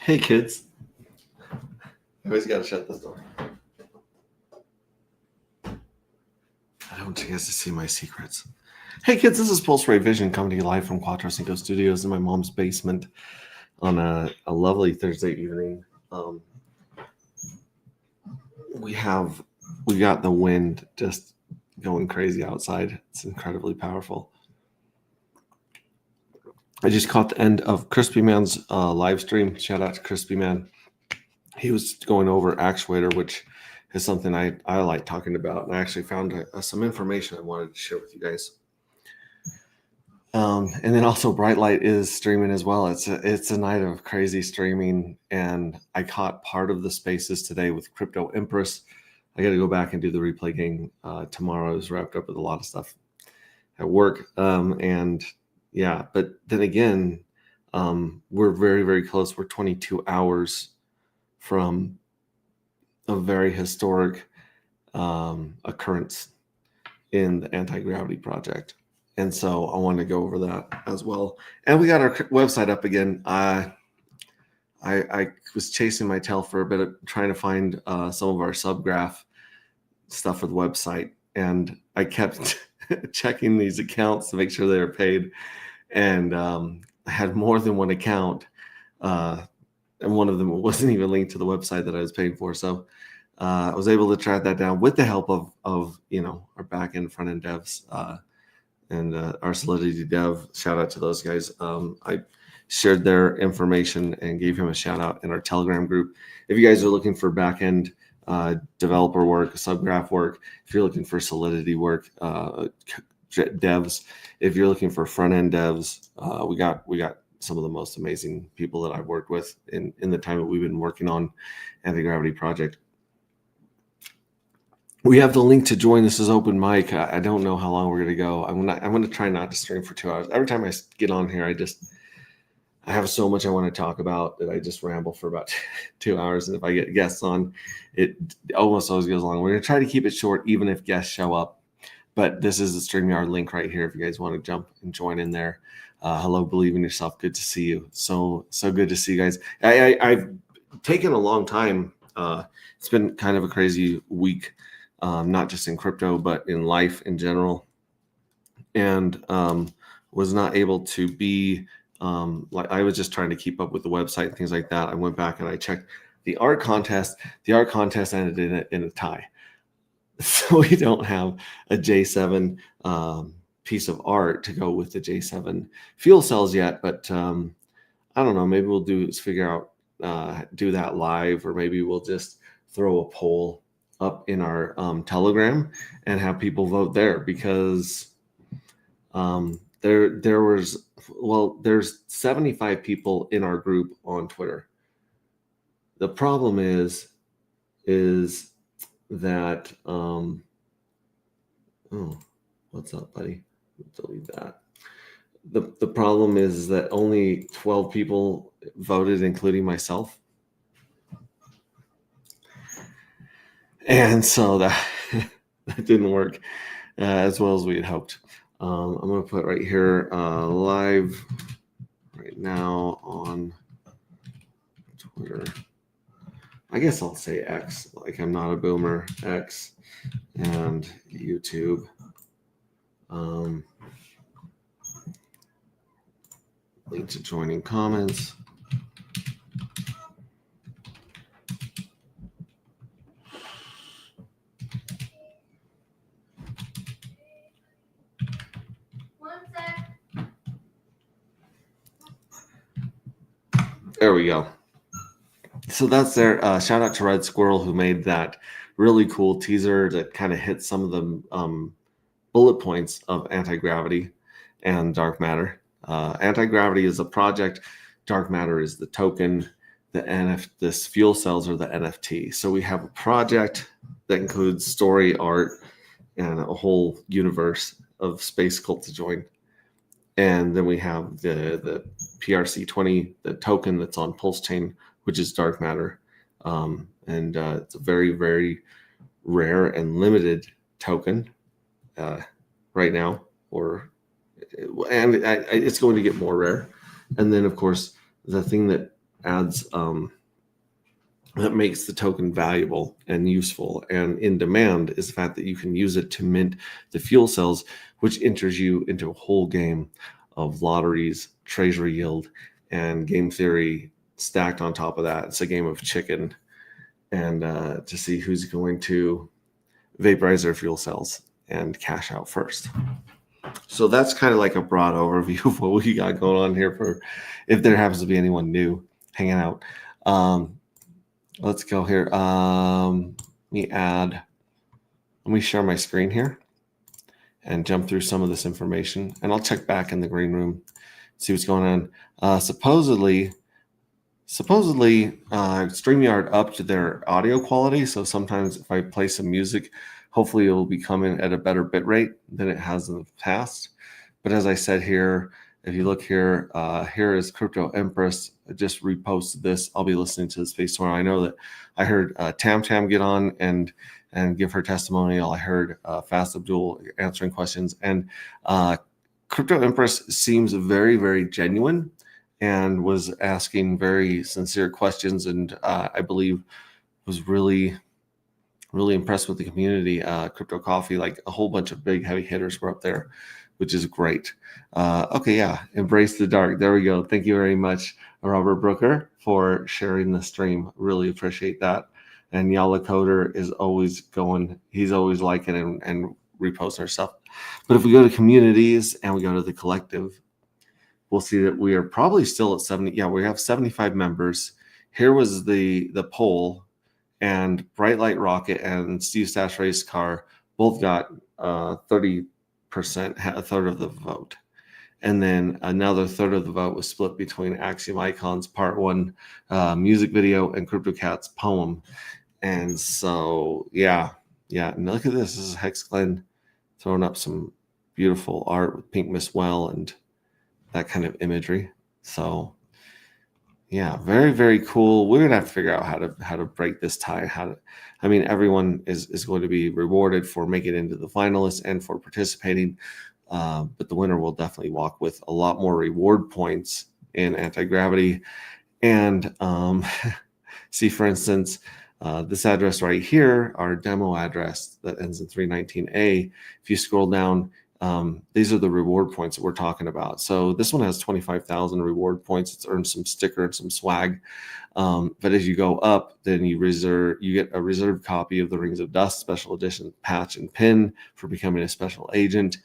Hey kids. I always gotta shut this door. I don't want you guys to see my secrets. Hey kids, this is Pulse Ray Vision coming to you live from Quattro Cinco Studios in my mom's basement on a lovely Thursday evening. We got the wind just going crazy outside. It's incredibly powerful. I just caught the end of Crispy Man's live stream. Shout out to Crispy Man. He was going over actuator, which is something I like talking about. And I actually found some information I wanted to share with you guys. And then also Bright Light is streaming as well. It's a night of crazy streaming, and I caught part of the spaces today with Crypto Empress. I got to go back and do the replay game tomorrow. I was wrapped up with a lot of stuff at work, and yeah. But then again, we're very, very close. We're 22 hours from a very historic occurrence in the Anti-Gravity Project. And so I wanted to go over that as well. And we got our website up again. I was chasing my tail for a bit of trying to find some of our subgraph stuff for the website. And I kept checking these accounts to make sure they were paid. And I had more than one account. And one of them wasn't even linked to the website that I was paying for. So I was able to track that down with the help of our back end, front end devs. And our Solidity dev, shout out to those guys. I shared their information and gave him a shout out in our Telegram group. If you guys are looking for backend developer work, subgraph work, if you're looking for Solidity work, devs, if you're looking for front end devs, we got some of the most amazing people that I've worked with in the time that we've been working on Anti-Gravity Project. We have the link to join. This is open mic. I don't know how long we're gonna go. I'm gonna try not to stream for 2 hours. Every time I get on here, I have so much I want to talk about that I just ramble for about 2 hours. And if I get guests on, it almost always goes long. We're gonna try to keep it short, even if guests show up. But this is the StreamYard link right here. If you guys want to jump and join in there. Hello, Believe in Yourself. Good to see you. So good to see you guys. I've taken a long time. It's been kind of a crazy week. Not just in crypto, but in life in general, and was not able to be like I was just trying to keep up with the website and things like that. I went back and I checked the art contest. The art contest ended in a tie, so we don't have a J7 piece of art to go with the J7 fuel cells yet. But I don't know. Maybe we'll do that live, or maybe we'll just throw a poll up in our Telegram and have people vote there, because there's 75 people in our group on Twitter. The problem is that what's up, buddy? Delete that. The problem is that only 12 people voted, including myself. And so that didn't work as well as we had hoped. I'm going to put right here live right now on Twitter. I guess I'll say X, like I'm not a boomer. X and YouTube. Link to joining comments. There we go. So that's there. Shout out to Red Squirrel, who made that really cool teaser that kind of hits some of the bullet points of anti-gravity and dark matter. Anti-gravity is a project. Dark matter is the token. This fuel cells are the NFT. So we have a project that includes story, art, and a whole universe of space cult to join. And then we have the PRC20, the token that's on Pulse Chain, which is dark matter. And it's a very, very rare and limited token right now, and it's going to get more rare. And then, of course, the thing that adds that makes the token valuable and useful and in demand is the fact that you can use it to mint the fuel cells, which enters you into a whole game of lotteries, treasury yield, and game theory stacked on top of that. It's a game of chicken, and to see who's going to vaporize their fuel cells and cash out first. So that's kind of like a broad overview of what we got going on here for if there happens to be anyone new hanging out. Let's go here. Let me share my screen here and jump through some of this information, and I'll check back in the green room, see what's going on. Supposedly StreamYard upped their audio quality. So sometimes if I play some music, hopefully it will be coming at a better bit rate than it has in the past. But as I said here, if you look here, here is Crypto Empress. I just reposted this. I'll be listening to this space tomorrow. I know that I heard Tam Tam get on and give her testimonial. I heard Fast Abdul answering questions. And Crypto Empress seems very, very genuine and was asking very sincere questions, and I believe was really, really impressed with the community. Crypto Coffee, like a whole bunch of big heavy hitters were up there, which is great. Okay, yeah, embrace the dark. There we go. Thank you very much, Robert Brooker, for sharing the stream. Really appreciate that. And Yala Coder is always going. He's always liking and reposting our stuff. But if we go to communities and we go to the collective, we'll see that we are probably still at 70. Yeah, we have 75 members. Here was the poll, and Bright Light Rocket and Steve Stash Race Car both got 30%, a third of the vote. And then another third of the vote was split between Axiom Icons Part 1 music video and CryptoCat's poem. And so, yeah. And look at this. This is Hex Glenn throwing up some beautiful art with Pink Miss Well and that kind of imagery. So, yeah, very, very cool. We're gonna have to figure out how to break this tie. Everyone is going to be rewarded for making it into the finalists and for participating. But the winner will definitely walk with a lot more reward points in anti-gravity. And see, for instance, this address right here, our demo address that ends in 319A. If you scroll down, these are the reward points that we're talking about. So this one has 25,000 reward points. It's earned some sticker and some swag. But as you go up, then you get a reserved copy of the Rings of Dust special edition patch and pin for becoming a special agent.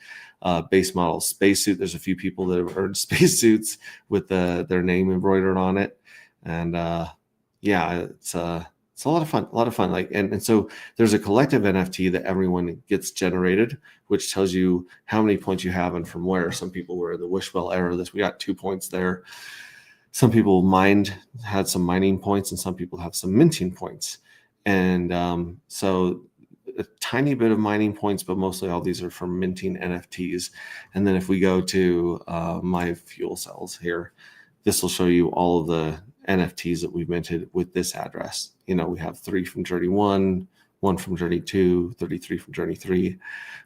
Base model spacesuit. There's a few people that have earned spacesuits with their name embroidered on it. And it's a lot of fun. Like, and so there's a collective NFT that everyone gets generated, which tells you how many points you have and from where. Some people were in the Wishwell era. We got 2 points there. Some people had some mining points, and some people have some minting points. And so a tiny bit of mining points, but mostly all these are from minting NFTs. And then if we go to my fuel cells here, this will show you all of the NFTs that we've minted with this address. We have 3 from Journey 1, 1 from Journey 2, 33 from Journey 3,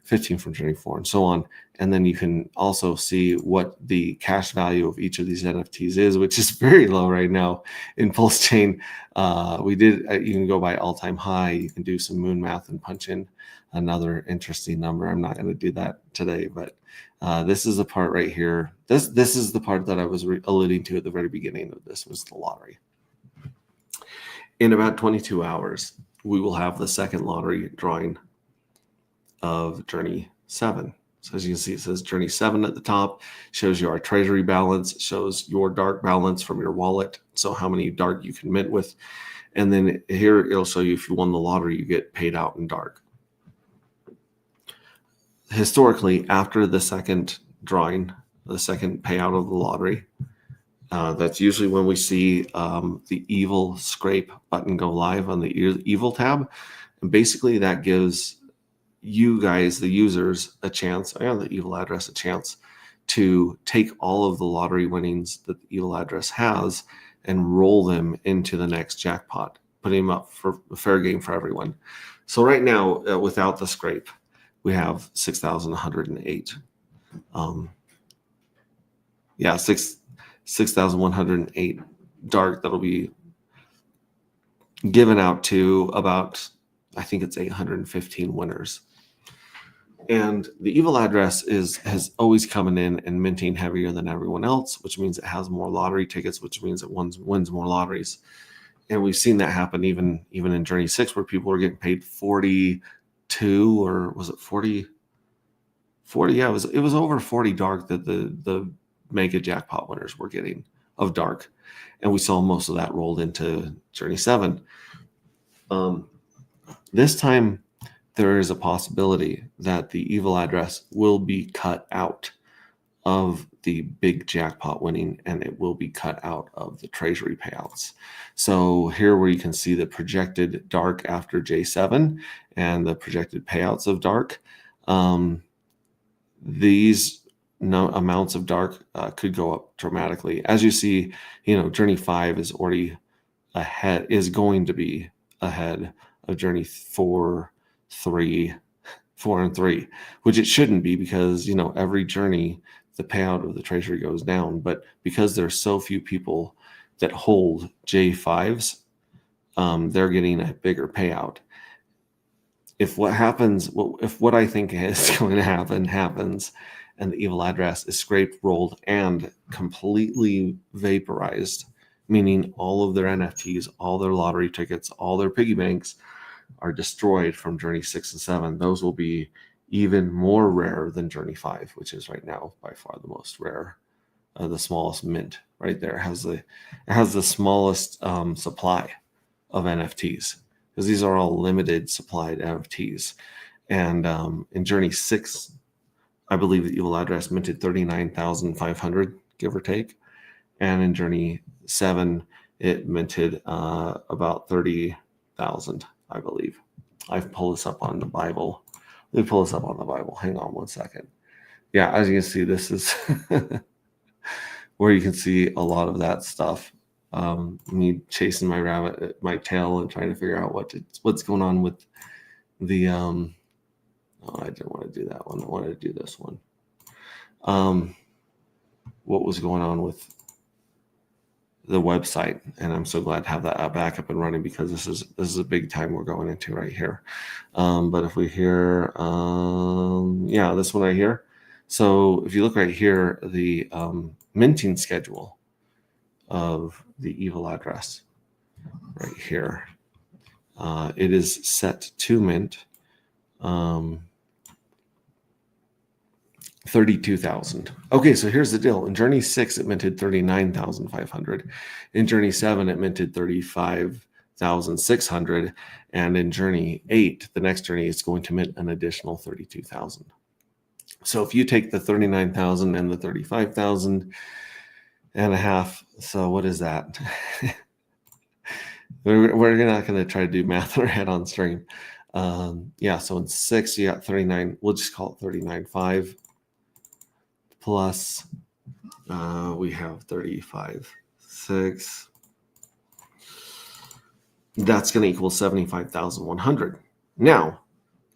15 from Journey 4, and so on. And then you can also see what the cash value of each of these NFTs is, which is very low right now in Pulse Chain. You can go by all-time high. You can do some moon math and punch in another interesting number. I'm not going to do that today, but this is the part right here. This is the part that I was alluding to at the very beginning of this, was the lottery. In about 22 hours, we will have the second lottery drawing of Journey 7. So as you can see, it says Journey 7 at the top, shows you our treasury balance, shows your dark balance from your wallet, so how many dark you can mint with. And then here it'll show you if you won the lottery, you get paid out in dark. Historically, after the second drawing, the second payout of the lottery, that's usually when we see the evil scrape button go live on the evil tab. And basically that gives you guys, the users, a chance, the evil address, a chance to take all of the lottery winnings that the evil address has and roll them into the next jackpot, putting them up for a fair game for everyone. So right now, without the scrape, we have 6,108. 6,108 dark that'll be given out to about, I think it's 815 winners. And the evil address has always coming in and minting heavier than everyone else, which means it has more lottery tickets, which means it wins more lotteries. And we've seen that happen even in Journey 6, where people are getting paid 42, or was it 40? 40, yeah, it was over 40 dark that the mega jackpot winners were getting of dark. And we saw most of that rolled into Journey 7. This time, there is a possibility that the evil address will be cut out of the big jackpot winning, and it will be cut out of the treasury payouts. So here where you can see the projected dark after J7 and the projected payouts of dark, these amounts of dark could go up dramatically. As you see, Journey 5 is already ahead, is going to be ahead of Journey 4 and 3, which it shouldn't be, because every journey the payout of the treasury goes down. But because there's so few people that hold J5s, they're getting a bigger payout. If what I think is going to happen happens, and the evil address is scraped, rolled, and completely vaporized, meaning all of their NFTs, all their lottery tickets, all their piggy banks are destroyed from Journey 6 and 7, those will be even more rare than Journey 5, which is right now by far the most rare. The smallest mint right there has the smallest supply of NFTs, because these are all limited supplied NFTs. And in Journey 6, I believe the evil address minted 39,500, give or take. And in Journey 7, it minted about 30,000, I believe. I've pulled this up on the Bible. Let me pull this up on the Bible. Hang on one second. Yeah, as you can see, this is where you can see a lot of that stuff. Me chasing my tail and trying to figure out what's going on with the oh, I didn't want to do that one. I wanted to do this one. What was going on with the website, and I'm so glad to have that back up and running, because this is a big time we're going into right here. But if we hear, this one right here. So if you look right here, the minting schedule of the evil address right here, it is set to mint 32,000. Okay, so here's the deal. In Journey 6, it minted 39,500. In Journey 7, it minted 35,600. And in Journey 8, the next journey, is going to mint an additional 32,000. So if you take the 39,000 and the 35,000 and a half, so what is that? We're not going to try to do math in our head on stream. So in 6, you got 39. We'll just call it 39.5. Plus, we have 35.6. That's going to equal 75,100. Now,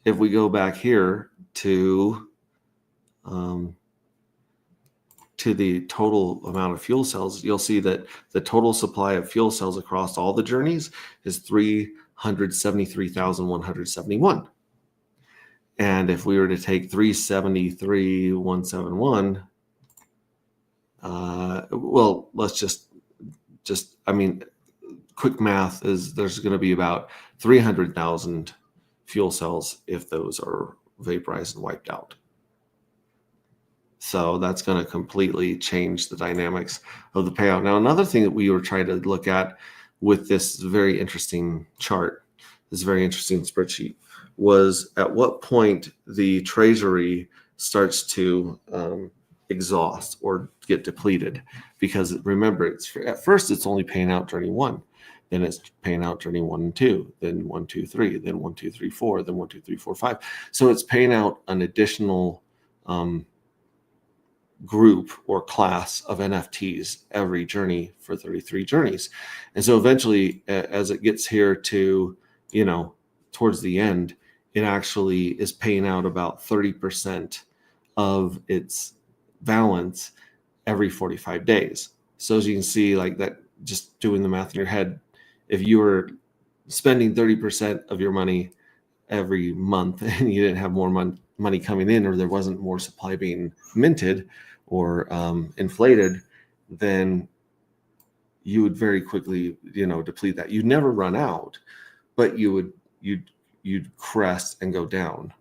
if we go back here to the total amount of fuel cells, you'll see that the total supply of fuel cells across all the journeys is 373,171. And if we were to take 373,171, let's just quick math is there's going to be about 300,000 fuel cells if those are vaporized and wiped out. So that's going to completely change the dynamics of the payout. Now, another thing that we were trying to look at with this very interesting chart, this very interesting spreadsheet, was at what point the treasury starts to exhaust or get depleted. Because remember, at first it's only paying out Journey 1, then it's paying out Journey 1 and 2, then 1, 2, 3, then 1, 2, 3, 4, then 1, 2, 3, 4, 5. So it's paying out an additional group or class of NFTs every journey for 33 journeys. And so eventually, as it gets here to, towards the end, it actually is paying out about 30% of its balance every 45 days. So as you can see, like just doing the math in your head, if you were spending 30% of your money every month and you didn't have more money coming in, or there wasn't more supply being minted or inflated, then you would very quickly, deplete that. You'd never run out, but you'd crest and go down.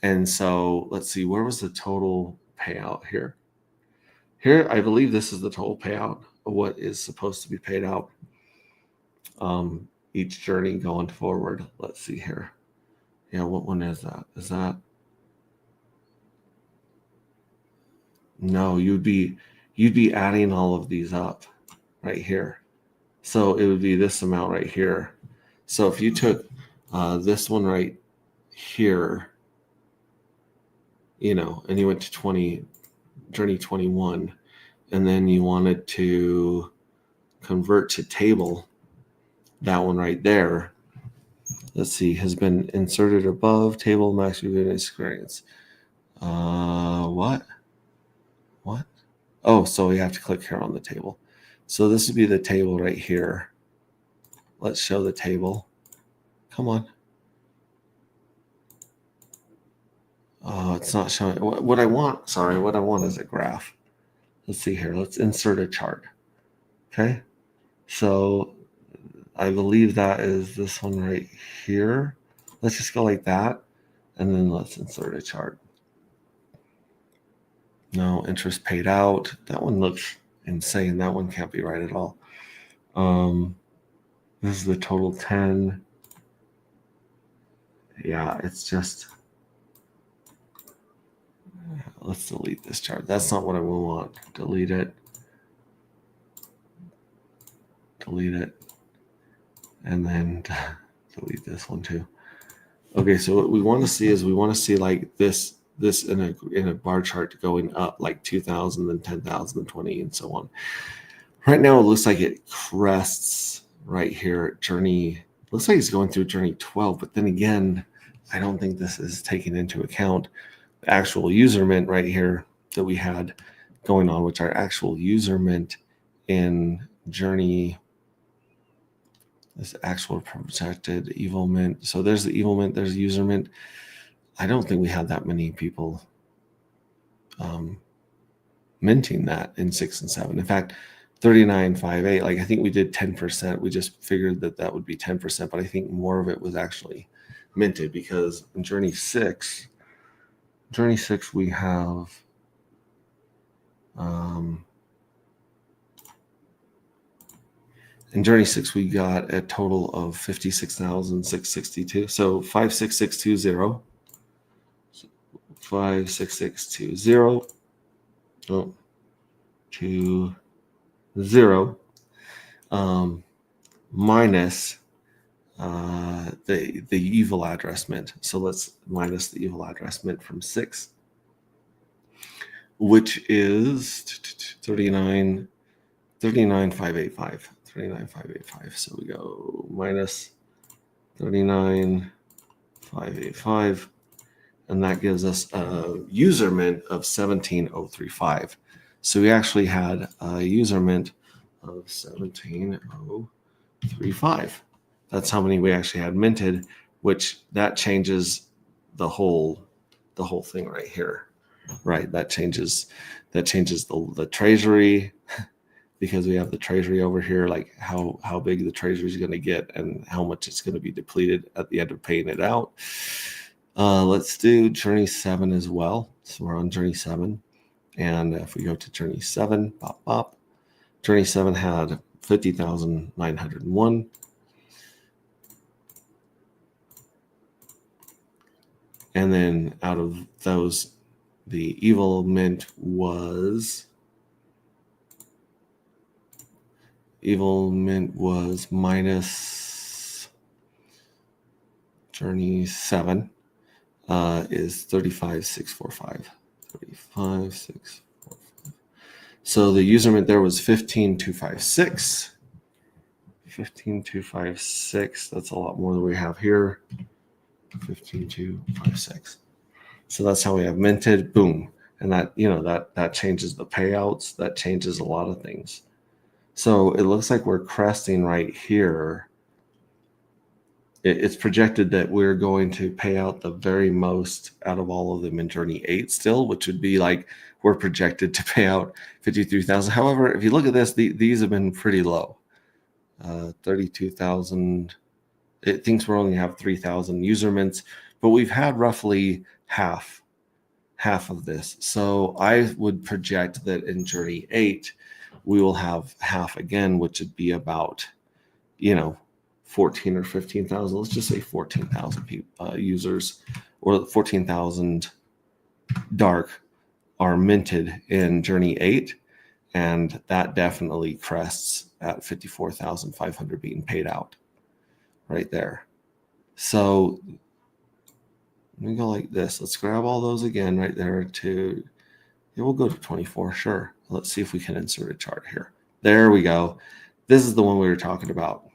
And so let's see, where was the total payout here? Here, I believe this is the total payout of what is supposed to be paid out each journey going forward. Let's see here. Yeah, what one is that? Is that? No, you'd be adding all of these up right here. So it would be this amount right here. So if you took this one right here, and you went to journey 21, and then you wanted to convert to table, that one right there, let's see, has been inserted above table max unit experience. What? Oh, so we have to click here on the table. So this would be the table right here. Let's show the table. Come on. Oh, it's not showing. What I want is a graph. Let's see here. Let's insert a chart. Okay. So I believe that is this one right here. Let's just go like that. And then let's insert a chart. No, interest paid out. That one looks insane. That one can't be right at all. This is the total 10. Yeah, it's just, let's delete this chart. That's not what I want. Delete it. And then delete this one too. Okay, so what we want to see is like this in a bar chart going up, like 2,000, then 10,000, then 20, and so on. Right now, it looks like it crests right here at journey. Looks like it's going through journey 12, but then again, I don't think this is taking into account the actual user mint right here that we had going on, which our actual user mint in journey. This actual protected evil mint. So there's the evil mint, there's the user mint. I don't think we had that many people minting that in 6 and 7. In fact, 39.58, like I think we did 10%. We just figured that would be 10%, but I think more of it was actually minted, because in journey 6 we have in journey 6 we got a total of 56,662. So 56620. 56620. Oh, 20 minus the evil address mint. So let's minus the evil address mint from 6, which is 39,585. 39,585. So we go minus 39,585. And that gives us a user mint of 17,035. So we actually had a user mint of 17,035. That's how many we actually had minted, which that changes the whole thing right here, right? That changes the treasury, because we have the treasury over here, like how big the treasury is going to get and how much it's going to be depleted at the end of paying it out. Let's do journey 7 as well. So we're on journey 7. And if we go to journey 7, journey 7 had 50,901. And then out of those, the evil mint was minus journey 7. Is 35,645. 35,645. So the user mint there was 15,256. 15,256. That's a lot more than we have here. 15,256. So that's how we have minted. Boom. And that changes the payouts. That changes a lot of things. So it looks like we're cresting right here. It's projected that we're going to pay out the very most out of all of them in Journey 8 still, which would be like we're projected to pay out 53,000. However, if you look at this, these have been pretty low. 32,000. It thinks we're only have 3,000 user mints, but we've had roughly half of this. So I would project that in Journey 8, we will have half again, which would be about, 14 or 15,000. Let's just say 14,000 users, or 14,000 dark are minted in Journey 8. And that definitely crests at 54,500 being paid out right there. So let me go like this. Let's grab all those again right there to, we'll go to 24. Sure. Let's see if we can insert a chart here. There we go. This is the one we were talking about.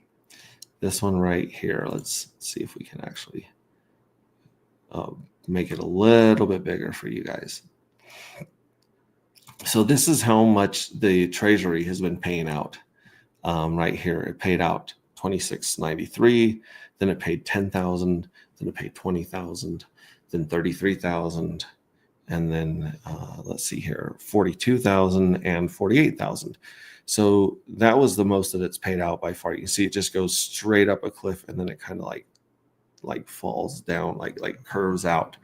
This one right here. Let's see if we can actually make it a little bit bigger for you guys. So this is how much the treasury has been paying out right here. It paid out $26.93, then it paid $10,000, then it paid $20,000, then $33,000, and then let's see here, $42,000 and $48,000. So that was the most that it's paid out by far. You can see it just goes straight up a cliff, and then it kind of like falls down, like curves out.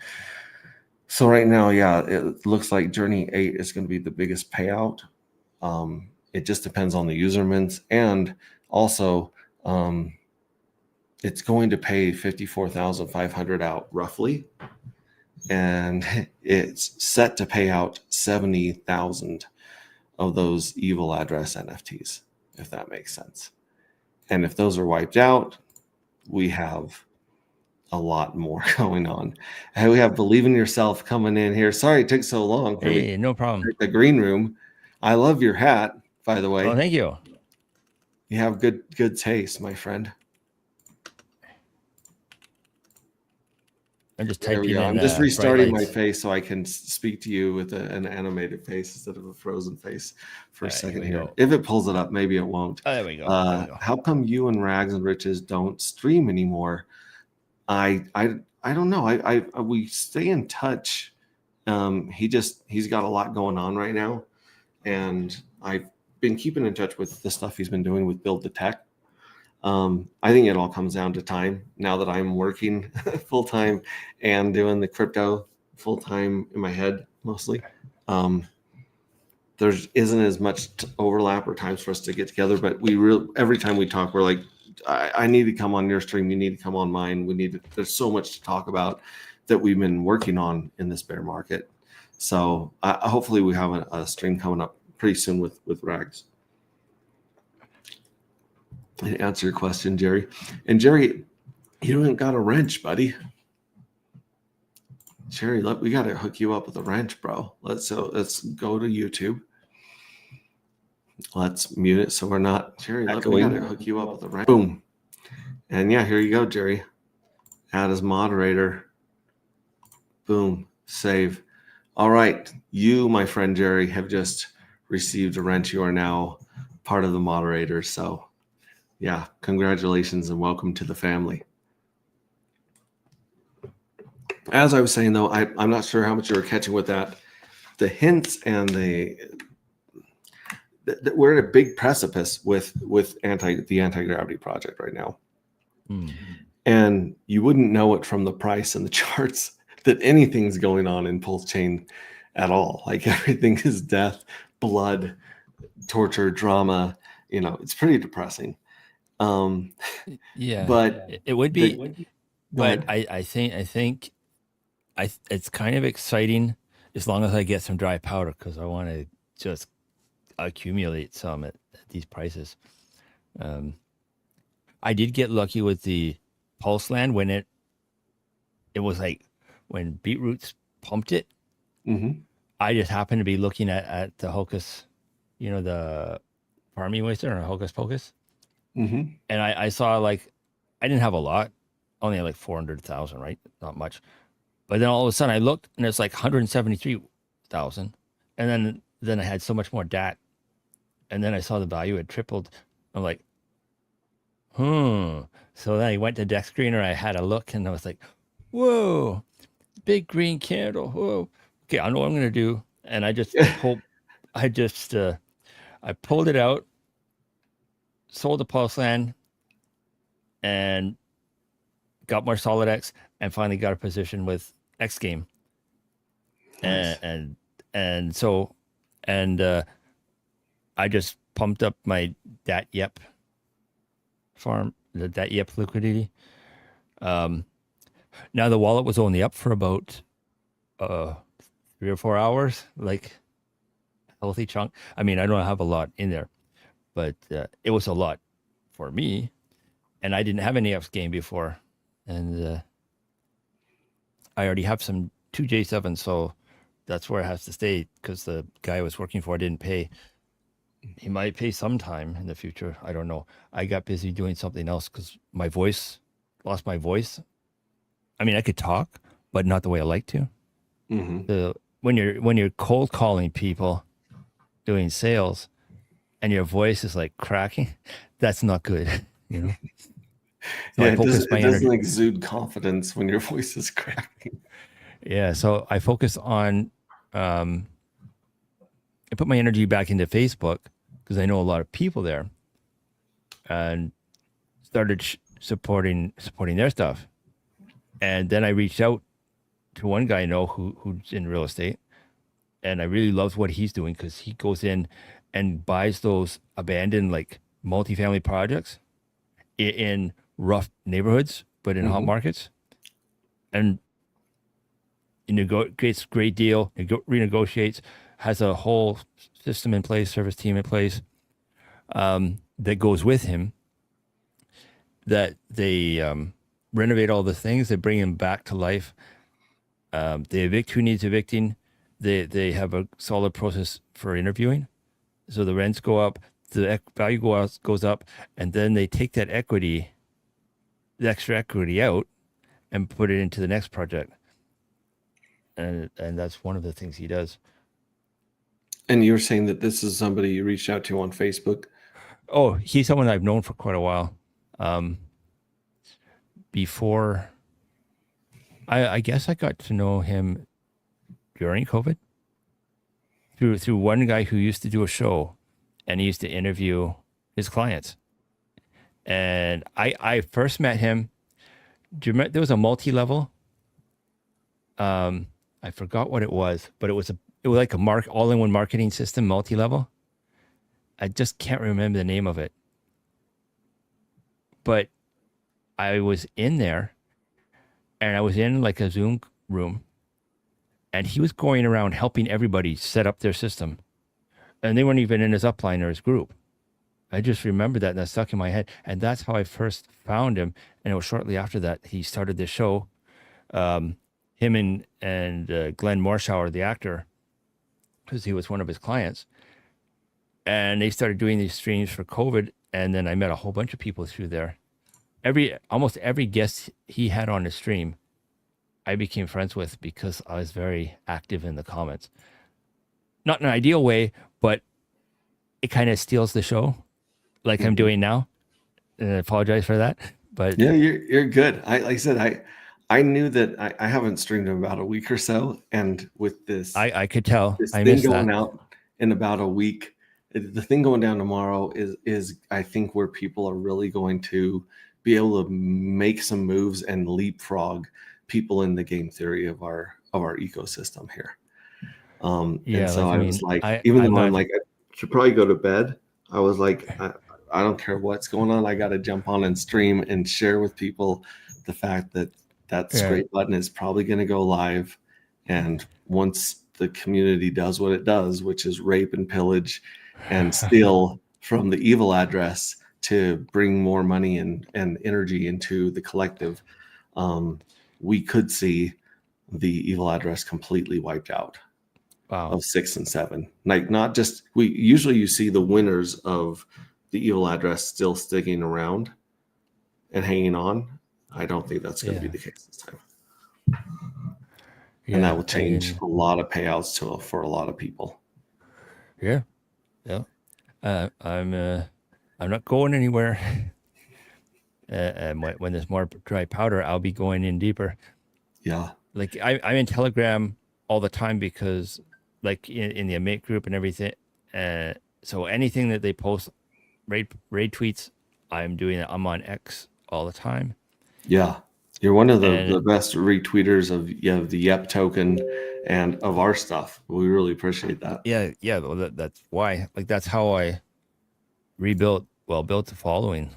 So right now, yeah, it looks like Journey 8 is going to be the biggest payout. It just depends on the user mints, and also it's going to pay 54,500 out roughly, and it's set to pay out 70,000 of those evil address NFTs, if that makes sense. And if those are wiped out, we have a lot more going on. And we have Believe in Yourself coming in here. Sorry it took so long for me. No problem. The green room. I love your hat, by the way. Oh, thank you. You have good taste, my friend. I'm just typing in. I'm just restarting my face so I can speak to you with an animated face instead of a frozen face for a second here. If it pulls it up, maybe it won't. Oh, there we go. How come you and Rags and Riches don't stream anymore? I don't know. We stay in touch. He's got a lot going on right now, and I've been keeping in touch with the stuff he's been doing with Build the Tech. I think it all comes down to time. Now that I'm working full time and doing the crypto full time in my head mostly, there isn't as much overlap or times for us to get together. But every time we talk, we're like, I need to come on your stream. You need to come on mine. There's so much to talk about that we've been working on in this bear market. So hopefully we have a stream coming up pretty soon with Rags. To answer your question, Jerry. And Jerry, you haven't got a wrench, buddy. Jerry, we got to hook you up with a wrench, bro. Let's go to YouTube. Let's mute it so we're not. Jerry, we got to hook you up with a wrench. Boom. And yeah, here you go, Jerry. Add as moderator. Boom. Save. All right. You, my friend Jerry, have just received a wrench. You are now part of the moderators. So yeah, congratulations and welcome to the family. As I was saying, though, I'm not sure how much you were catching with that. The hints and we're at a big precipice with the anti-gravity project right now. And you wouldn't know it from the price and the charts that anything's going on in Pulse Chain at all. Like everything is death, blood, torture, drama. It's pretty depressing. Yeah, but it would be. But I think it's kind of exciting as long as I get some dry powder, because I want to just accumulate some at these prices. I did get lucky with the Pulse Land when it was like when Beetroots pumped it. Mm-hmm. I just happened to be looking at the Hocus, the Farming Waster or Hocus Pocus. Mm-hmm. And I saw I didn't have a lot, only like 400,000, right? Not much. But then all of a sudden I looked and it's like 173,000. And then I had so much more DAT. and then I saw the value had tripled. I'm like, hmm. So then I went to Deck Screener. I had a look, and I was like, whoa, big green candle. Whoa. Okay, I know what I'm gonna do, and I just I pulled it out, sold the Pulse Land, and got more Solid X, and finally got a position with X Game. Nice. And so I just pumped up my Dat Yep farm, the Dat Yep liquidity. Now the wallet was only up for about 3 or 4 hours, like healthy chunk. I mean, I don't have a lot in there, but it was a lot for me, and I didn't have any X Game before, and I already have some 2J7, so that's where it has to stay because the guy I was working for didn't pay. He might pay sometime in the future. I don't know. I got busy doing something else because lost my voice. I mean, I could talk, but not the way I like to. Mm-hmm. When you're cold calling people, doing sales, and your voice is like cracking, that's not good. So Yeah, I focus my it energy. doesn't exude confidence when your voice is cracking. Yeah, so I focus on. I put my energy back into Facebook because I know a lot of people there, and started supporting their stuff. And then I reached out to one guy I know who's in real estate, and I really loved what he's doing because he goes in and buys those abandoned like multifamily projects in rough neighborhoods, but in hot Mm-hmm. markets, and gets great deal, renegotiates, has a whole system in place, service team in place that goes with him. That they renovate all the things, they bring him back to life. They evict who needs evicting. They have a solid process for interviewing, so the rents go up, the value goes up, and then they take that equity, the extra equity out, and put it into the next project. And that's one of the things he does. And you were saying that this is somebody you reached out to on Facebook. Oh, he's someone I've known for quite a while. Before, I guess I got to know him during COVID through one guy who used to do a show, and he used to interview his clients. And I first met him. Do you remember there was a multi-level? I forgot what it was, but it was like a all-in-one marketing system, multi-level. I just can't remember the name of it. But I was in there, and I was in like a Zoom room, and he was going around helping everybody set up their system, and they weren't even in his upline or his group. I just remember that, and that stuck in my head, and that's how I first found him. And it was shortly after that he started this show. Him and Glenn Morshower, the actor, because he was one of his clients, and they started doing these streams for COVID. And then I met a whole bunch of people through there. Almost every guest he had on the stream, I became friends with because I was very active in the comments. Not in an ideal way, but it kind of steals the show, like I'm doing now. And I apologize for that, but Yeah, you're good. Like I said, I knew that I haven't streamed in about a week or so, and with I could tell this I thing missed going that. out in about a week, the thing going down tomorrow is I think where people are really going to be able to make some moves and leapfrog people in the game theory of our ecosystem here. And Yeah, so like I I was mean, like, I even I'm though I'm not. like, I should probably go to bed, I was like, I don't care what's going on. I got to jump on and stream and share with people the fact that that Yeah, scrape button is probably going to go live. And once the community does what it does, which is rape and pillage and steal from the evil address to bring more money and energy into the collective, we could see the evil address completely wiped out wow. of 6 and 7. Like, not just, we usually you see the winners of the evil address still sticking around and hanging on. I don't think that's going to be Yeah, the case this time, and that yeah. will I change mean, a lot of payouts for a lot of people. yeah, yeah. I'm not going anywhere. And when there's more dry powder, I'll be going in deeper. Yeah. Like I'm in Telegram all the time because, like in the mate group and everything. So anything that they post, raid tweets, I'm doing it. I'm on X all the time. Yeah. You're one of the And best retweeters of the Yep token and of our stuff. We really appreciate that. yeah. Well, that's why. Like that's how I built the following.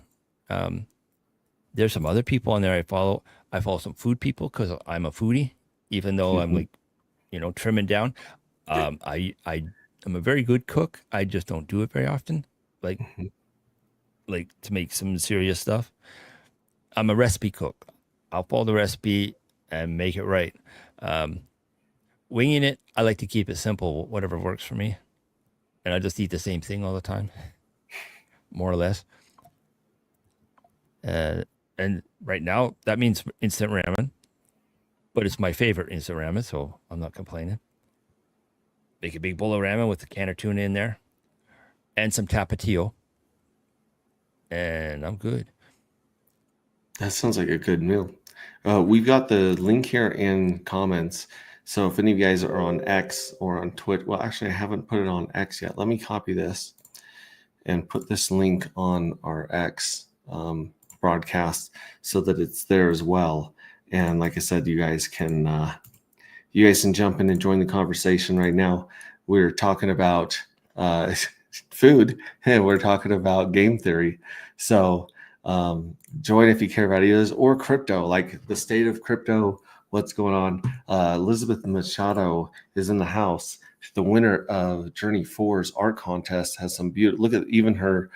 There's some other people on there I follow. I follow some food people because I'm a foodie, even though I'm like, trimming down. I'm a very good cook. I just don't do it very often. Like to make some serious stuff. I'm a recipe cook. I'll follow the recipe and make it right. Winging it, I like to keep it simple, whatever works for me. And I just eat the same thing all the time, more or less. And right now, that means instant ramen. But it's my favorite instant ramen, so I'm not complaining. Make a big bowl of ramen with a can of tuna in there and some tapatio. And I'm good. That sounds like a good meal. We've got the link here in comments. So if any of you guys are on X or on Twitter, well, actually, I haven't put it on X yet. Let me copy this and put this link on our X broadcast so that it's there as well. And like I said, you guys can jump in and join the conversation right now. We're talking about food and we're talking about game theory. So join if you care about ideas or crypto, like the state of crypto, what's going on. Elizabeth Machado is in the house. The winner of Journey 4's art contest has some beautiful, look at even her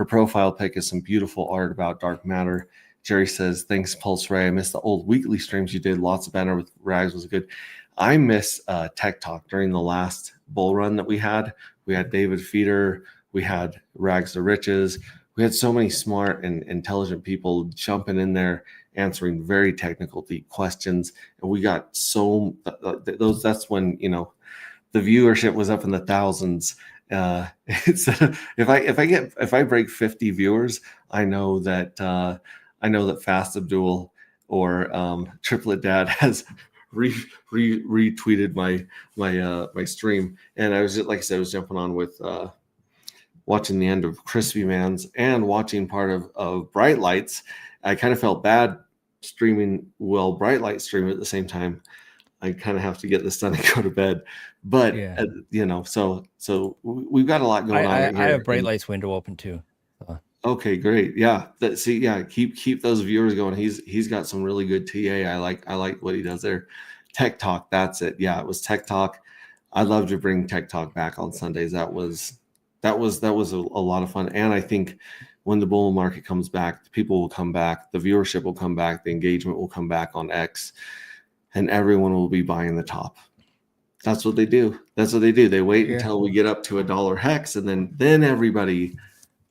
profile pic is some beautiful art about dark matter. Jerry says, thanks, Pulse Ray. I missed the old weekly streams you did. Lots of banner with Rags was good. I miss Tech Talk during the last bull run that we had. We had David Feeder. We had Rags to Riches. We had so many smart and intelligent people jumping in there, answering very technical, deep questions. And we got those. That's when, the viewership was up in the thousands. If I break 50 viewers, I know that Fast Abdul or Triplet Dad has retweeted my stream, and I was just, like I said, I was jumping on with watching the end of Crispy Man's and watching part of Bright Lights. I kind of felt bad streaming Bright Light stream at the same time. I kind of have to get this done and go to bed, but Yeah. So we've got a lot going on. I have Bright Lights window open too. Okay, great. Yeah. Keep those viewers going. He's got some really good TA. I like what he does there. Tech Talk. That's it. Yeah, it was Tech Talk. I'd love to bring Tech Talk back on Sundays. That was a lot of fun. And I think when the bull market comes back, the people will come back, the viewership will come back, the engagement will come back on X, and everyone will be buying the top. That's what they do. They wait until we get up to $1 hex, and then everybody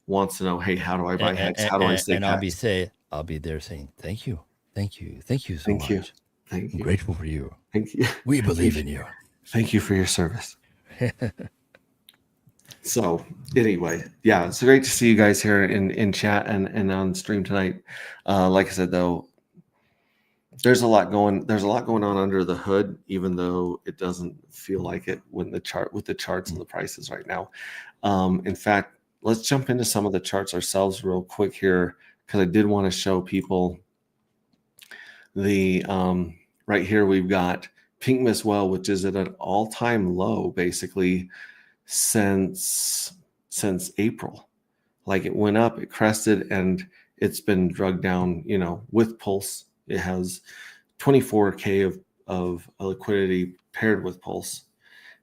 wants to know, hey, how do I buy hex? How do I stay? And I'll be there saying thank you so much. Thank you. I'm grateful for you. Thank you. We believe in you. Thank you for your service. So anyway, yeah, it's great to see you guys here in chat and on stream tonight. Like I said, though, there's a lot going on under the hood, even though it doesn't feel like it with the charts and the prices right now. In fact, let's jump into some of the charts ourselves real quick here, because I did want to show people the right here. We've got Pink Miss Well, which is at an all-time low basically since April. Like it went up, it crested, and it's been drugged down, with Pulse. It has 24K of liquidity paired with Pulse.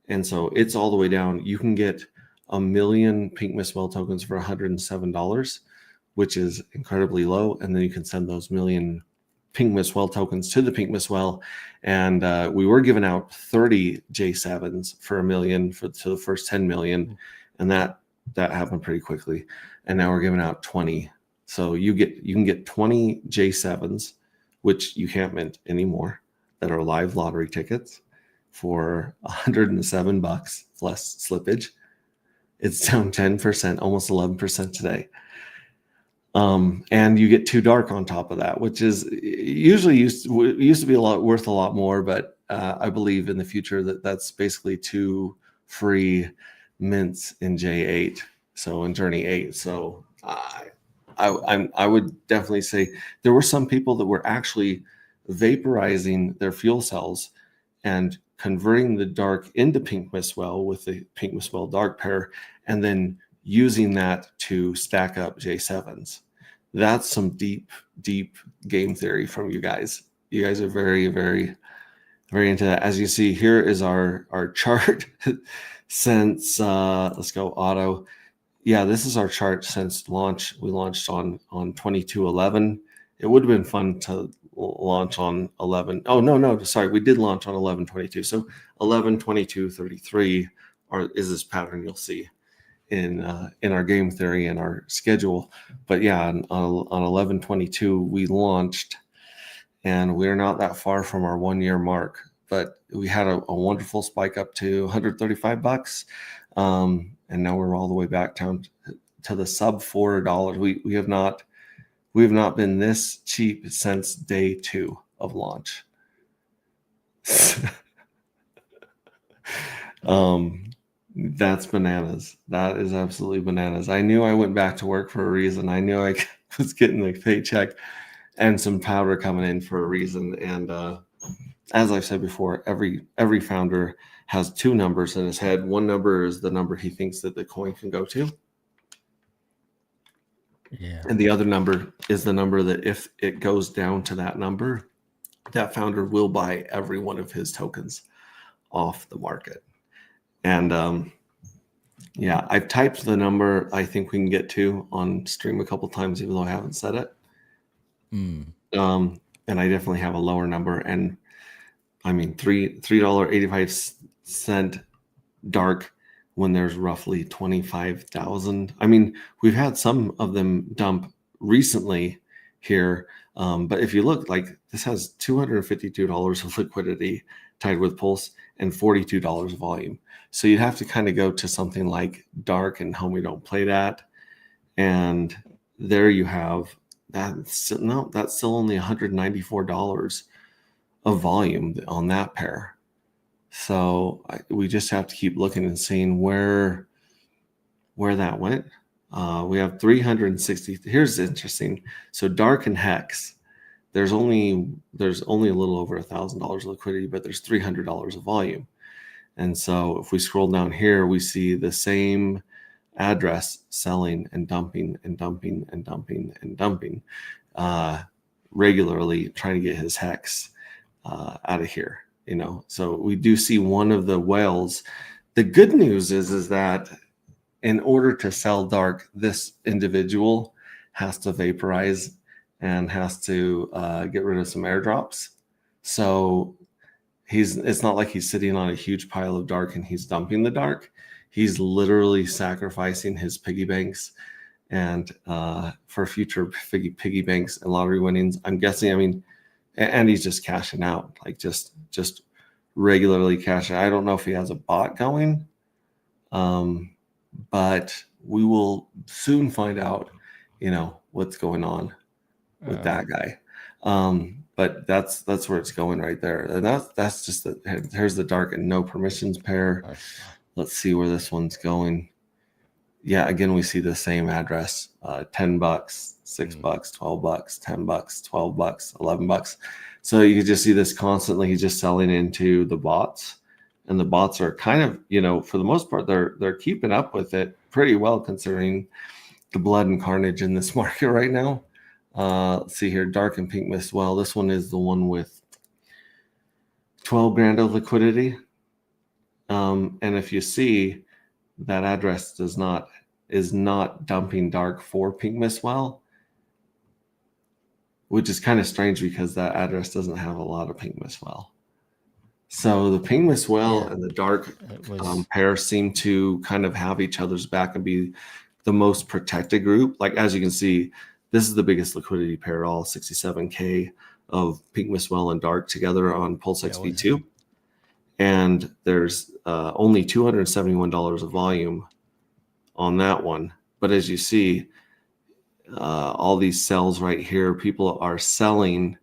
And so it's all the way down. You can get 1 million Pink Miss Well tokens for $107, which is incredibly low. And then you can send those million Pink Miss Well tokens to the Pink Miss Well. And we were giving out 30 J7s for 1 million to the first 10 million. And that happened pretty quickly. And now we're giving out 20. So you can get 20 J7s, which you can't mint anymore, that are live lottery tickets for $107 less slippage. It's down 10%, almost 11% today. And you get 2 dark on top of that, which is usually used to be worth a lot more, but I believe in the future that that's basically 2 free mints in J8, so in Journey 8. So I would definitely say there were some people that were actually vaporizing their fuel cells and converting the dark into Pink Mistwell with the Pink Mistwell dark pair, and then using that to stack up J7s. That's some deep game theory from you guys. You guys are very, very, very into that. As you see, here is our chart since let's go auto. Yeah, this is our chart since launch. We launched on 22/11. It would have been fun to launch on 11. Oh, no, sorry. We did launch on 11/22. So 11/22/33 is this pattern you'll see in our game theory and our schedule. But yeah, on 11/22 we launched, and we're not that far from our 1-year mark. But we had a wonderful spike up to $135, and now we're all the way back down to the sub $4. We have not been this cheap since day 2 of launch. That's bananas. That is absolutely bananas. I knew I went back to work for a reason. I knew I was getting a paycheck and some powder coming in for a reason. And as I've said before, every founder has 2 numbers in his head. One number is the number he thinks that the coin can go to. Yeah. And the other number is the number that if it goes down to that number, that founder will buy every one of his tokens off the market. And yeah, I've typed the number I think we can get to on stream a couple times, even though I haven't said it. And I definitely have a lower number. And I mean, $3.85 dark when there's roughly 25,000. I mean, we've had some of them dump recently here. But if you look, like this has $252 of liquidity tied with Pulse and $42 of volume. So you'd have to kind of go to something like dark and Homie Don't Play That. And there you have that's still only $194 of volume on that pair. So we just have to keep looking and seeing where that went. We have 360. Here's interesting. So dark and hex, there's only a little over $1,000 liquidity, but there's $300 of volume. And so if we scroll down here, we see the same address selling and dumping and dumping and dumping and dumping regularly, trying to get his hex out of here. So we do see one of the whales. The good news is that in order to sell dark, this individual has to vaporize and has to get rid of some airdrops. So it's not like he's sitting on a huge pile of dark and he's dumping the dark. He's literally sacrificing his piggy banks and for future piggy banks and lottery winnings. I'm guessing, I mean, and he's just cashing out, like just regularly cashing. I don't know if he has a bot going, but we will soon find out, what's going on with that guy. But that's where it's going right there. And that's just here's the dark and no permissions pair. Let's see where this one's going. Yeah, again, we see the same address, $10, $6, $12, $10, $12, $11. So you can just see this constantly. He's just selling into the bots, and the bots are kind of, for the most part, they're keeping up with it pretty well considering the blood and carnage in this market right now. Let's see here, dark and Pink Mistwell. This one is the one with 12 grand of liquidity. And if you see, that address is not dumping dark for Pink Mistwell, which is kind of strange because that address doesn't have a lot of Pink Mistwell. So the Pink Mistwell and the dark pair seem to kind of have each other's back and be the most protected group. Like, as you can see, this is the biggest liquidity pair, all 67K of Pink Mistwell and dark together on Pulse XP2. And there's only $271 of volume on that one. But as you see, all these cells right here, people are selling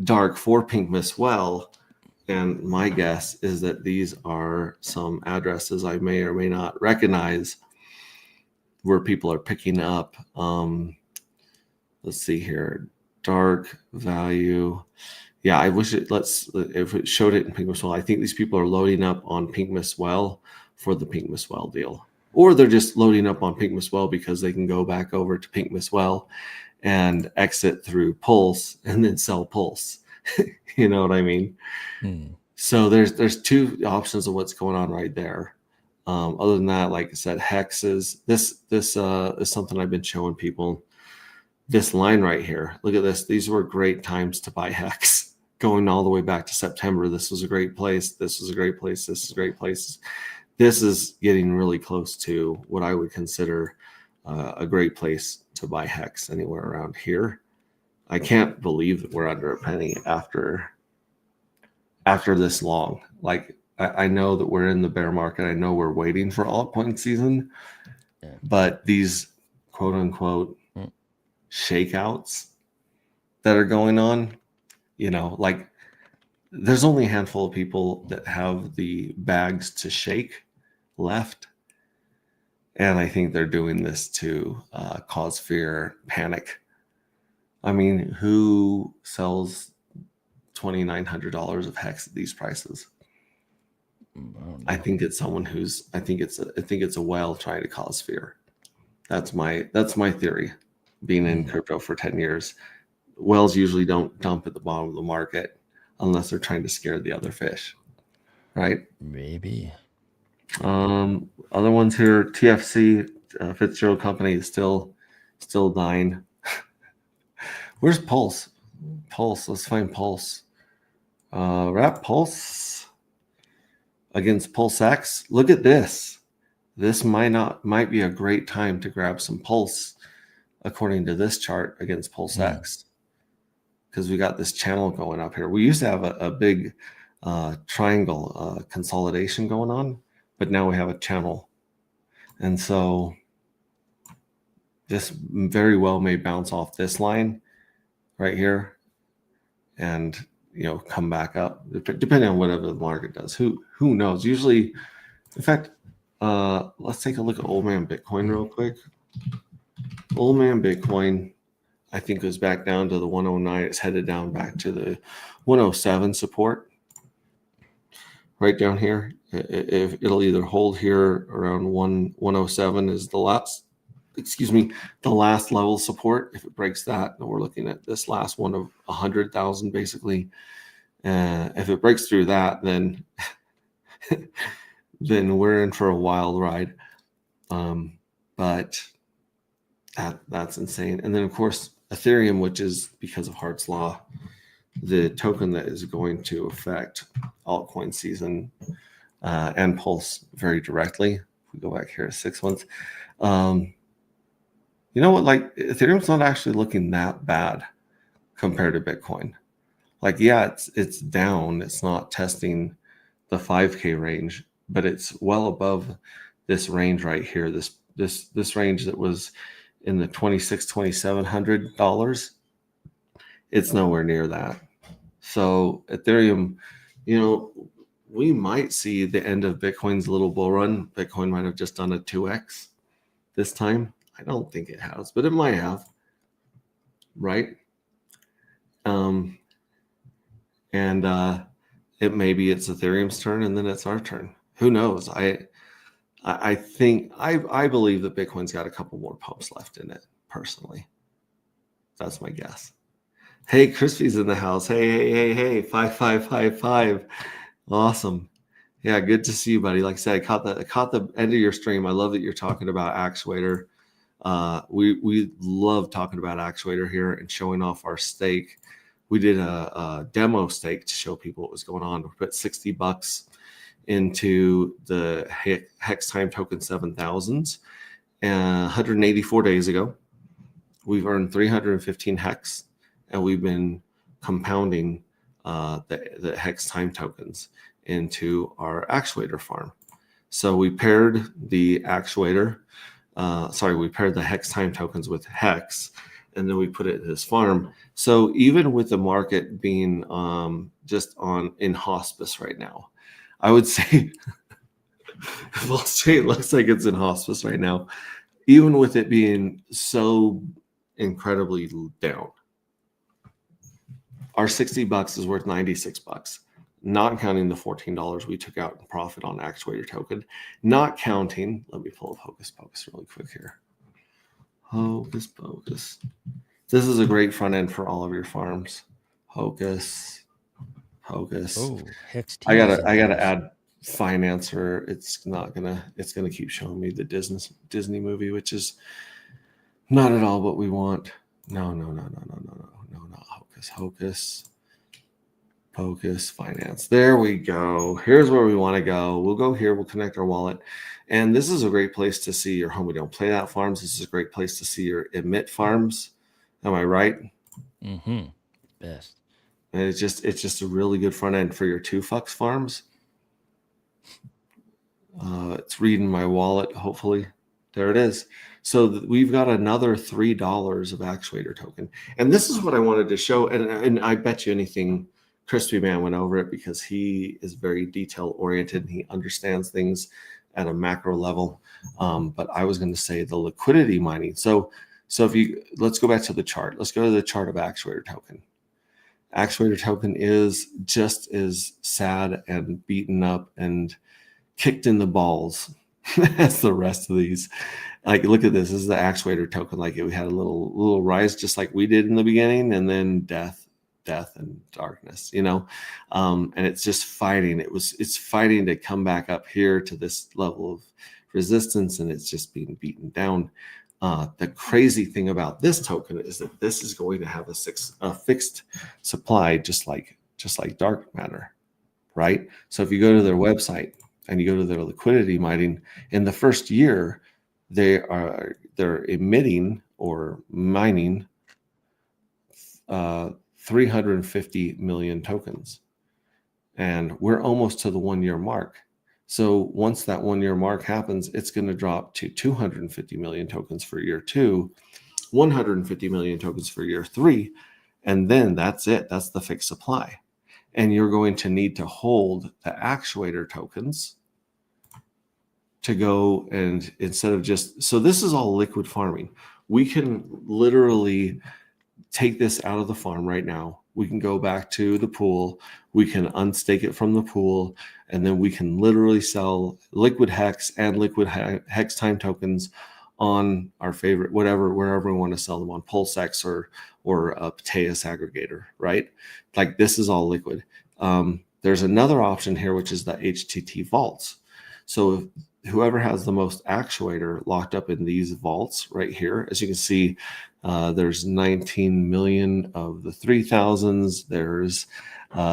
dark for Pink Miss Well. And my guess is that these are some addresses I may or may not recognize where people are picking up. Let's see here, dark value. Yeah, I wish if it showed it in Pink Miss Well. I think these people are loading up on Pink Miss Well for the Pink Miss Well deal. Or they're just loading up on Pink Miss Well because they can go back over to Pink Miss Well and exit through Pulse and then sell Pulse. You know what I mean? So there's two options of what's going on right there. Other than that, like I said, hexes. This is something I've been showing people. This line right here. Look at this. These were great times to buy hex. Going all the way back to September. This was a great place. This was a great place. This is a great place. This is getting really close to what I would consider a great place to buy hex anywhere around here. I can't believe that we're under a penny after this long. Like, I know that we're in the bear market. I know we're waiting for altcoin season, but these quote unquote shakeouts that are going on, like there's only a handful of people that have the bags to shake left. And I think they're doing this to cause fear, panic. I mean, who sells $2,900 of hex at these prices? I think it's someone I think it's a whale trying to cause fear. That's my theory. Being in crypto for 10 years, whales usually don't dump at the bottom of the market unless they're trying to scare the other fish, right? Maybe. Other ones here, TFC, Fitzgerald Company is still dying. Where's Pulse? Let's find Pulse. Wrap Pulse against Pulse X. Look at this. This might be a great time to grab some Pulse according to this chart against Pulse X, because we got this channel going up here. We used to have a big triangle consolidation going on, but now we have a channel. And so this very well may bounce off this line right here and come back up, depending on whatever the market does. Who knows? Usually, in fact, let's take a look at Old Man Bitcoin real quick. Old Man Bitcoin, I think, goes back down to the 109. It's headed down back to the 107 support. Right down here. If it'll either hold here around 107 is the last level support. If it breaks that, then we're looking at this last one of 100,000 basically. If it breaks through that, then we're in for a wild ride. But that's insane. And then of course Ethereum, which is because of Hart's Law, the token that is going to affect altcoin season and Pulse very directly. If we go back here 6 months, you know what? Like, Ethereum's not actually looking that bad compared to Bitcoin. Like, yeah, it's down. It's not testing the 5K range, but it's well above this range right here. This range that was in the $2,700. It's nowhere near that. So Ethereum, we might see the end of Bitcoin's little bull run. Bitcoin might have just done a 2x this time. I don't think it has, but it might have, right? And maybe it's Ethereum's turn, and then it's our turn. Who knows? I believe that Bitcoin's got a couple more pumps left in it. Personally, that's my guess. Hey, Crispy's in the house. Hey, 5555. Awesome. Yeah, good to see you, buddy. Like I said, I caught the end of your stream. I love that you're talking about Actuator. We love talking about Actuator here and showing off our stake. We did a demo stake to show people what was going on. We put $60 into the Hex Time Token 7000s 184 days ago. We've earned 315 Hex, and we've been compounding the Hex Time tokens into our Actuator farm. So we paired the actuator, we paired the hex time tokens with hex, and then we put it in this farm. So even with the market being just in hospice right now, I would say Wall Street looks like it's in hospice right now, even with it being so incredibly down. Our $60 is worth $96, not counting the $14 we took out in profit on actuator token, not counting, let me pull up Hocus Pocus really quick here. Hocus Pocus. This is a great front end for all of your farms. Hocus. Oh, Hex I gotta add Financer. It's gonna keep showing me the Disney movie, which is not at all what we want. No, not Hocus Pocus Finance. There we go. Here's where we want to go. We'll go here. We'll connect our wallet. And this is a great place to see your home. We don't play that farms. This is a great place to see your emit farms. Am I right? Mm-hmm. Best. And it's just a really good front end for your 2FUX farms. It's reading my wallet, hopefully. There it is. So we've got another $3 of actuator token. And this is what I wanted to show. And I bet you anything, Crispy Man went over it because he is very detail oriented and he understands things at a macro level. But I was going to say the liquidity mining. So let's go back to the chart. Let's go to the chart of actuator token. Actuator token is just as sad and beaten up and kicked in the balls as the rest of these. Like, look at this. This is the actuator token. Like, we had a little rise, just like we did in the beginning, and then death and darkness, and it's just fighting. It's fighting to come back up here to this level of resistance, and it's just being beaten down. The crazy thing about this token is that this is going to have a fixed supply, just like dark matter, right? So if you go to their website and you go to their liquidity mining, in the first year, they're emitting or mining 350 million tokens, and we're almost to the 1 year mark. So once that 1 year mark happens, it's going to drop to 250 million tokens for year 2, 150 million tokens for year 3, and then that's it. That's the fixed supply. And you're going to need to hold the actuator tokens to go, and instead of so this is all liquid farming. We can literally take this out of the farm right now. We can go back to the pool. We can unstake it from the pool, and then we can literally sell liquid hex and liquid hex time tokens on our favorite, wherever we want to sell them, on PulseX or a Pateus aggregator, right? Like, this is all liquid. There's another option here, which is the HTT vaults. So if whoever has the most actuator locked up in these vaults right here, as you can see, there's 19 million of the 3,000s. There's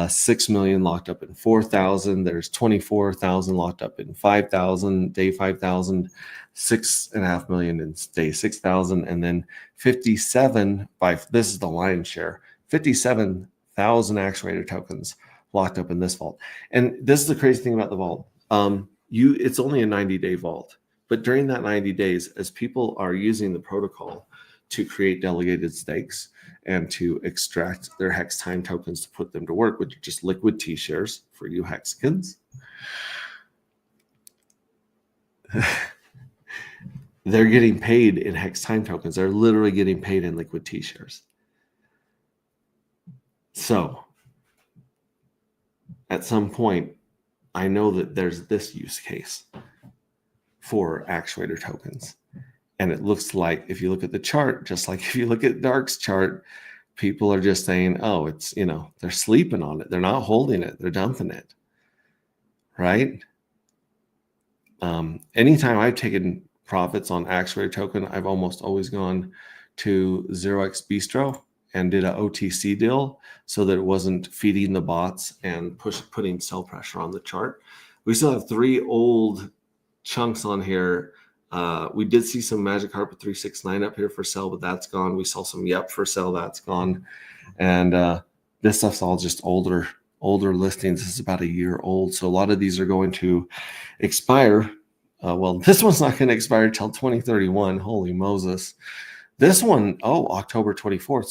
6 million locked up in 4,000. There's 24,000 locked up in 5,000, day 5,000, 6.5 million in day 6,000, and then 57 this is the lion's share, 57,000 actuator tokens locked up in this vault. And this is the crazy thing about the vault. It's only a 90-day vault, but during that 90 days, as people are using the protocol to create delegated stakes and to extract their hex time tokens to put them to work, which are just liquid T-shares for you hexicans, they're getting paid in hex time tokens. They're literally getting paid in liquid T-shares. So at some point, I know that there's this use case for actuator tokens. And it looks like, if you look at the chart, just like if you look at Dark's chart, people are just saying, oh, it's, they're sleeping on it. They're not holding it. They're dumping it. Right? Anytime I've taken profits on actuator token, I've almost always gone to 0x Bistro and did a OTC deal so that it wasn't feeding the bots and putting sell pressure on the chart. We still have 3 old chunks on here. We did see some Magic Carpet 369 up here for sale, but that's gone. We saw some Yep for sale, that's gone. And this stuff's all just older older listings. This is about a year old. So a lot of these are going to expire. Well, this one's not going to expire till 2031. Holy Moses. This one, October 24th.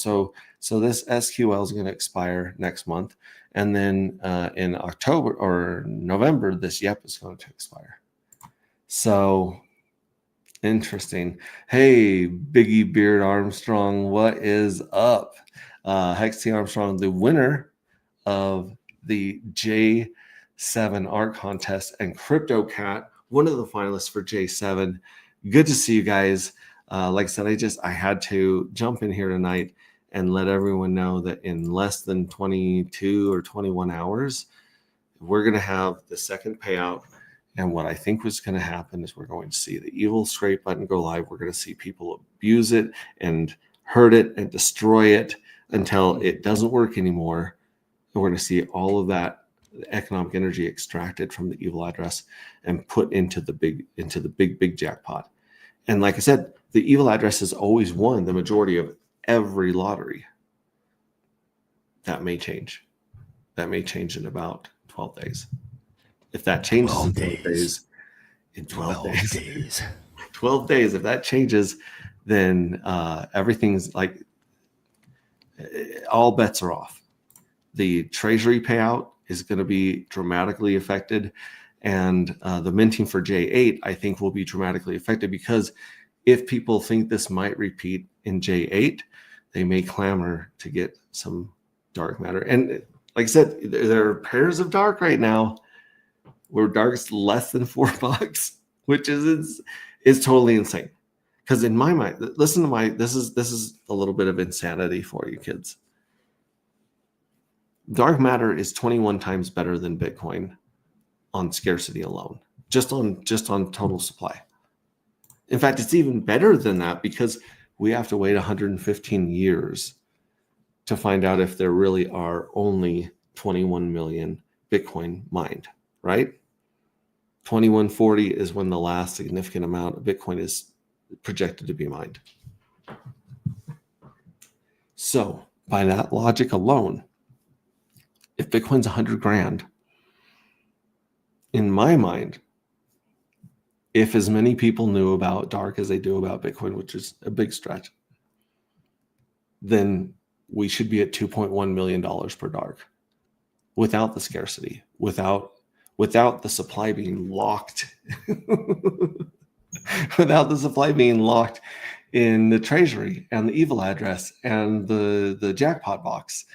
So this SQL is going to expire next month. And then in October or November, this YEP is going to expire. So interesting. Hey, Biggie Beard Armstrong, what is up? Hex T Armstrong, the winner of the J7 art contest, and Crypto Cat, one of the finalists for J7. Good to see you guys. Like I said, I had to jump in here tonight and let everyone know that in less than 22 or 21 hours, we're going to have the second payout. And what I think was going to happen is we're going to see the evil scrape button go live. We're going to see people abuse it and hurt it and destroy it until it doesn't work anymore. And we're going to see all of that economic energy extracted from the evil address and put into the big jackpot. And like I said, the evil address has always won the majority of every lottery. That may change. That may change in about 12 days. If that changes in 12 days, in 12 days, 12 days, if that changes, then everything's like, all bets are off. The treasury payout is going to be dramatically affected. And the minting for J8, I think, will be dramatically affected, because if people think this might repeat in J8, they may clamor to get some dark matter. And like I said, there are pairs of dark right now where dark is less than $4, which is totally insane. Because in my mind, listen to this is a little bit of insanity for you kids. Dark matter is 21 times better than Bitcoin on scarcity alone, just on total supply. In fact, it's even better than that, because we have to wait 115 years to find out if there really are only 21 million Bitcoin mined, right? 2140 is when the last significant amount of Bitcoin is projected to be mined. So by that logic alone, if Bitcoin's 100 grand, in my mind, if as many people knew about dark as they do about Bitcoin, which is a big stretch, then we should be at $2.1 million per dark without the scarcity, without the supply being locked, without the supply being locked in the treasury and the evil address and the jackpot box,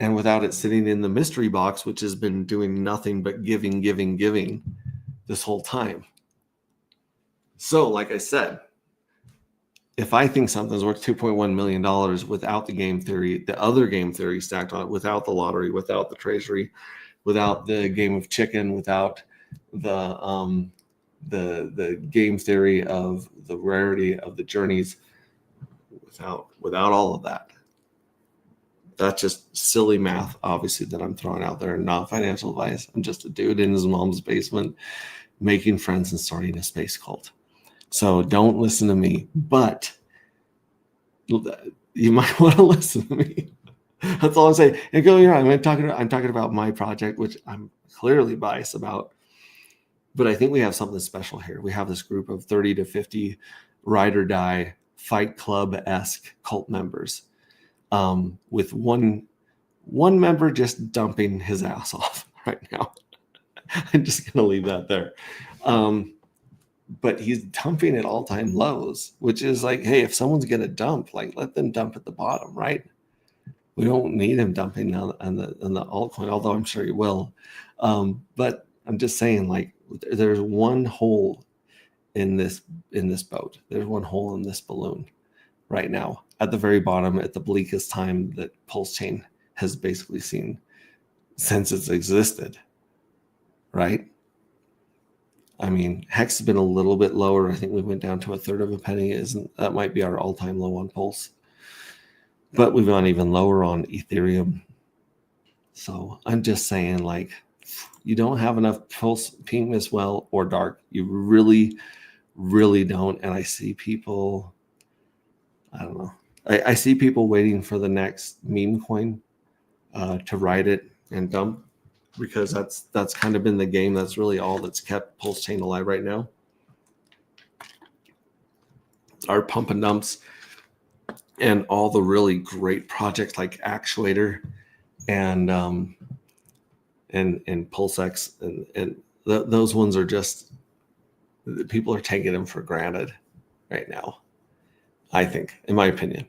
and without it sitting in the mystery box, which has been doing nothing but giving this whole time. So, like I said, if I think something's worth $2.1 million without the game theory, the other game theory stacked on it, without the lottery, without the treasury, without the game of chicken, without the game theory of the rarity of the journeys, without all of that, that's just silly math, obviously, that I'm throwing out there, not financial advice. I'm just a dude in his mom's basement making friends and starting a space cult. So don't listen to me, but you might want to listen to me. That's all I'm saying. And go, I'm talking about my project, which I'm clearly biased about, but I think we have something special here. We have this group of 30 to 50 ride or die Fight Club-esque cult members, with one member just dumping his ass off right now. I'm just going to leave that there. But he's dumping at all-time lows, which is like, hey, if someone's going to dump, like, let them dump at the bottom, right? We don't need him dumping on the altcoin, although I'm sure he will. But I'm just saying, like, there's one hole in this boat. There's one hole in this balloon right now at the very bottom, at the bleakest time that Pulse Chain has basically seen since it's existed, right? I mean, Hex has been a little bit lower. I think we went down to 1/3 of a penny. That might be our all-time low on Pulse, but we've gone even lower on Ethereum. So I'm just saying, like, you don't have enough Pulse, Pink Miss Well, or Dark. You really, really don't. And I see people, I don't know. I see people waiting for the next meme coin to ride it and dump, because that's kind of been the game. That's really all that's kept Pulse Chain alive right now. Our pump and dumps and all the really great projects like Actuator and PulseX and those ones are just, people are taking them for granted right now, I think, in my opinion.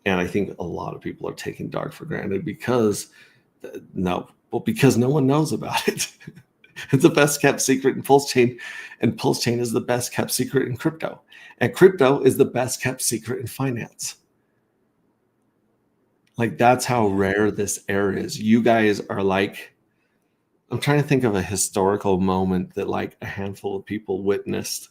And I think a lot of people are taking Dark for granted because no one knows about it. It's the best kept secret in Pulse Chain, and Pulse Chain is the best kept secret in crypto, and crypto is the best kept secret in finance. Like, that's how rare this air is. You guys are like, I'm trying to think of a historical moment that like a handful of people witnessed.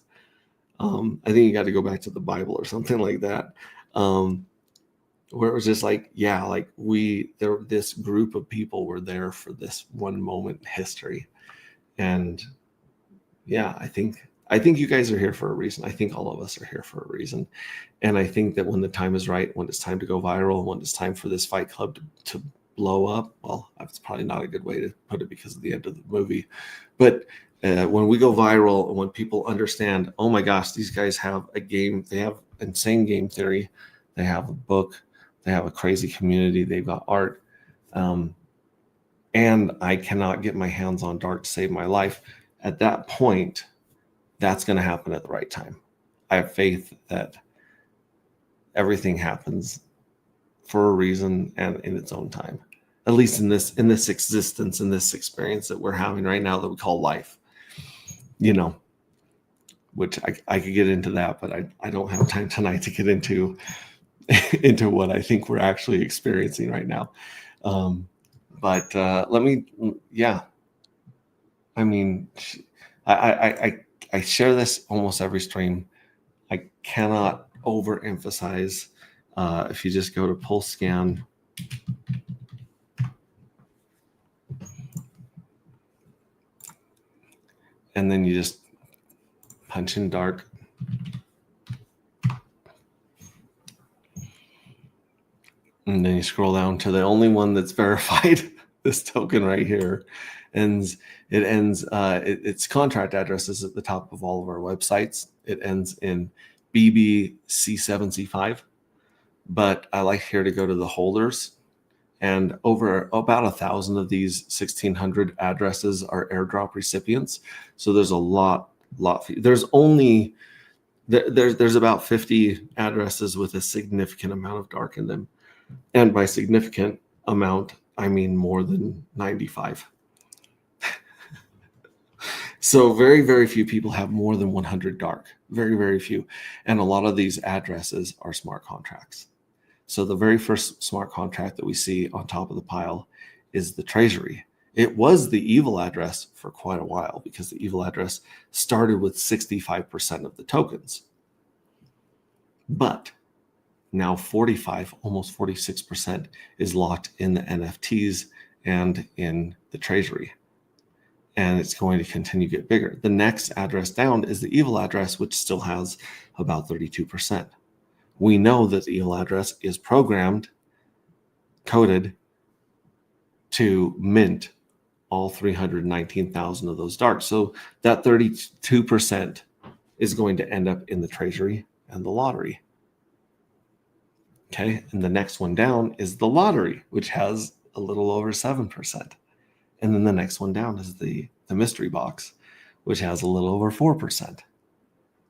I think you got to go back to the Bible or something like that. Where it was just like, yeah, like this group of people were there for this one moment in history. And yeah, I think you guys are here for a reason. I think all of us are here for a reason. And I think that when the time is right, when it's time to go viral, when it's time for this Fight Club to blow up, well, that's probably not a good way to put it because of the end of the movie. But when we go viral, when people understand, oh my gosh, these guys have a game, they have insane game theory, they have a book, they have a crazy community, they've got art, and I cannot get my hands on Dark to save my life. At that point, that's going to happen at the right time. I have faith that everything happens for a reason and in its own time. At least in this existence, in this experience that we're having right now that we call life. You know, which I could get into that, but I don't have time tonight to get into what I think we're actually experiencing right now. But let me, yeah. I mean, I share this almost every stream. I cannot overemphasize. If you just go to Pulse Scan, and then you just punch in Dark, and then you scroll down to the only one that's verified, this token right here. Its contract address is at the top of all of our websites. It ends in BBC7C5, but I like here to go to the holders, and over about 1,000 of these 1,600 addresses are airdrop recipients. So there's a lot. There's only there's about 50 addresses with a significant amount of Dark in them, and by significant amount, I mean more than 95. So very, very few people have more than 100 Dark. Very, very few. And a lot of these addresses are smart contracts. So the very first smart contract that we see on top of the pile is the Treasury. It was the evil address for quite a while because the evil address started with 65% of the tokens. But now 45, almost 46% is locked in the NFTs and in the Treasury. And it's going to continue to get bigger. The next address down is the evil address, which still has about 32%. We know that the evil address is coded to mint all 319,000 of those Dark. So that 32% is going to end up in the Treasury and the lottery. Okay, and the next one down is the lottery, which has a little over 7%. And then the next one down is the mystery box, which has a little over 4%.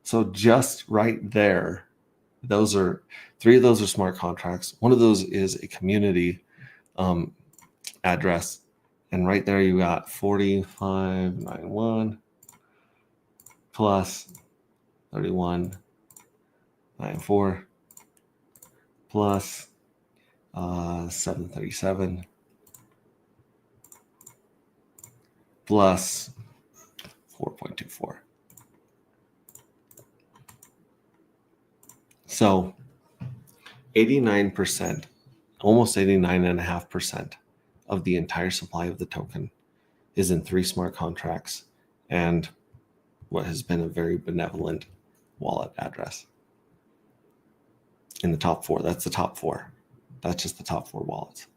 So just right there, three of those are smart contracts. One of those is a community address. And right there you got 4591 plus 3194 plus 737 plus 4.24. So 89%, almost 89.5% of the entire supply of the token is in 3 smart contracts and what has been a very benevolent wallet address. In the top 4, that's the top 4. That's just the top 4 wallets.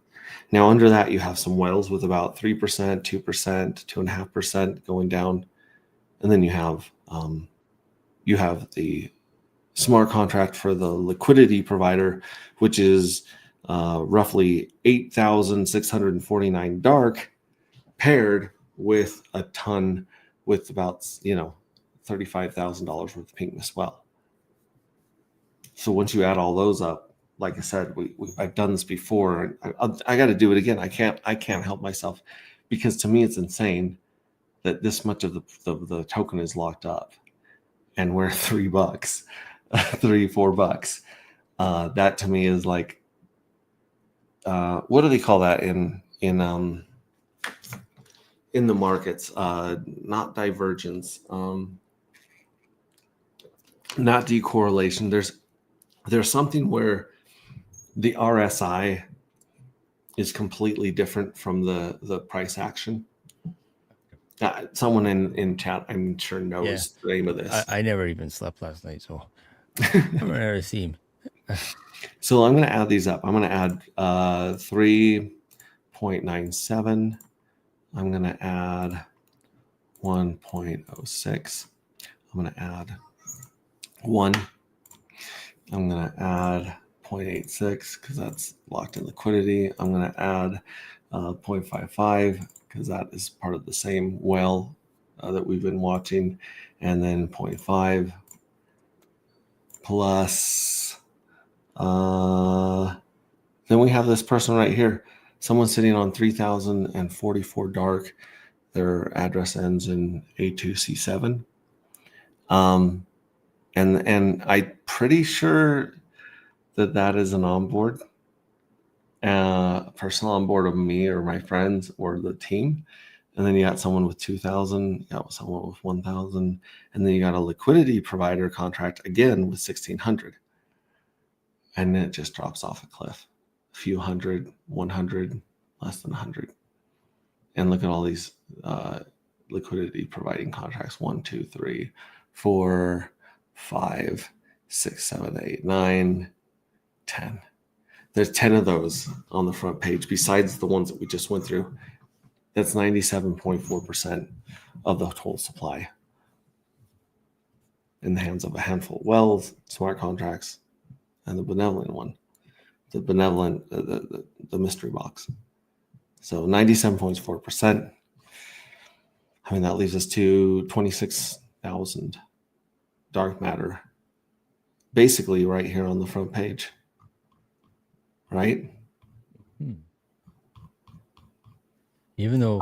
Now under that, you have some whales with about 3%, 2%, 2.5% going down. And then you have the smart contract for the liquidity provider, which is roughly 8,649 dark paired with a ton with about, $35,000 worth of pinkness well. So once you add all those up, like I said, I've done this before. I got to do it again. I can't help myself, because to me it's insane that this much of the token is locked up, and we're $3, $4. That to me is like, what do they call that in the markets? Not divergence, not decorrelation. There's something where the RSI is completely different from the price action. Someone in chat, I'm sure, knows the name of this. I never even slept last night, so I've never seen. So I'm going to add these up. I'm going to add 3.97. I'm going to add 1.06. I'm going to add 1. I'm going to add 0.86 because that's locked in liquidity. I'm going to add 0.55 because that is part of the same whale that we've been watching. And then 0.5 plus, then we have this person right here. Someone sitting on 3,044 dark. Their address ends in A2C7. And I'm pretty sure that is an onboard, personal onboard of me or my friends or the team. And then you got someone with 2,000, you got someone with 1,000, and then you got a liquidity provider contract again with 1,600. And then it just drops off a cliff. A few hundred, 100, less than 100. And look at all these liquidity providing contracts: 1, 2, 3, 4, 5, 6, 7, 8, 9, 10. There's 10 of those on the front page besides the ones that we just went through. That's 97.4% of the total supply in the hands of a handful of wells, smart contracts, and the benevolent one, the benevolent, the mystery box. So 97.4%. I mean, that leaves us to 26,000 dark matter, basically right here on the front page, right? Even though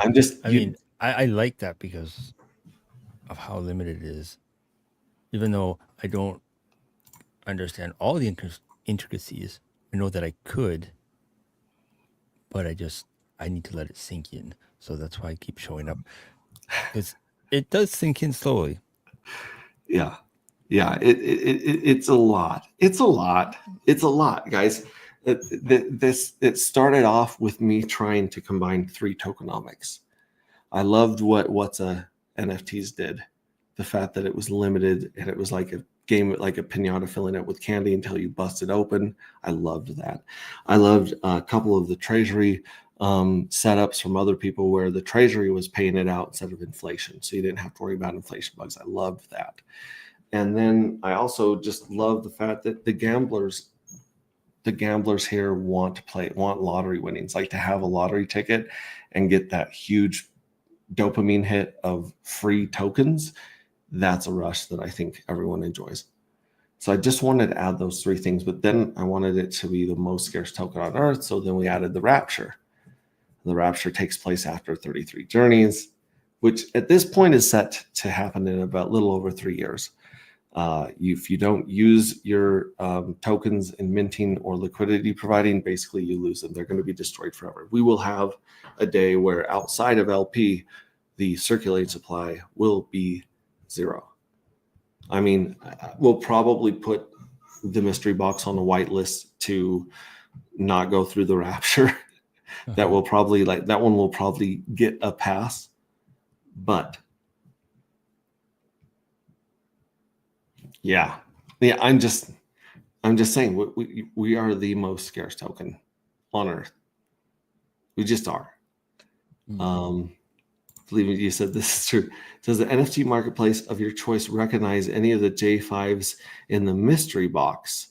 I like that because of how limited it is. Even though I don't understand all the intricacies, I know that I could, but I need to let it sink in. So that's why I keep showing up, because it does sink in slowly. Yeah. It's a lot. It's a lot, guys. It started off with me trying to combine 3 tokenomics. I loved what NFTs did. The fact that it was limited and it was like a game, like a pinata, filling it with candy until you bust it open. I loved that. I loved a couple of the treasury setups from other people where the treasury was paying it out instead of inflation. So you didn't have to worry about inflation bugs. I loved that. And then I also just love the fact that the gamblers here want lottery winnings, like to have a lottery ticket and get that huge dopamine hit of free tokens. That's a rush that I think everyone enjoys. So I just wanted to add those 3 things, but then I wanted it to be the most scarce token on earth. So then we added the Rapture. The Rapture takes place after 33 journeys, which at this point is set to happen in about a little over 3 years. If you don't use your tokens in minting or liquidity providing, basically you lose them. They're going to be destroyed forever. We will have a day where outside of LP, the circulating supply will be 0. I mean, we'll probably put the mystery box on the whitelist to not go through the Rapture. That will probably that one will probably get a pass, but yeah, I'm just saying we are the most scarce token on earth. We just are. Mm. Believe me, you said this is true. Does the NFT marketplace of your choice recognize any of the J5s in the mystery box?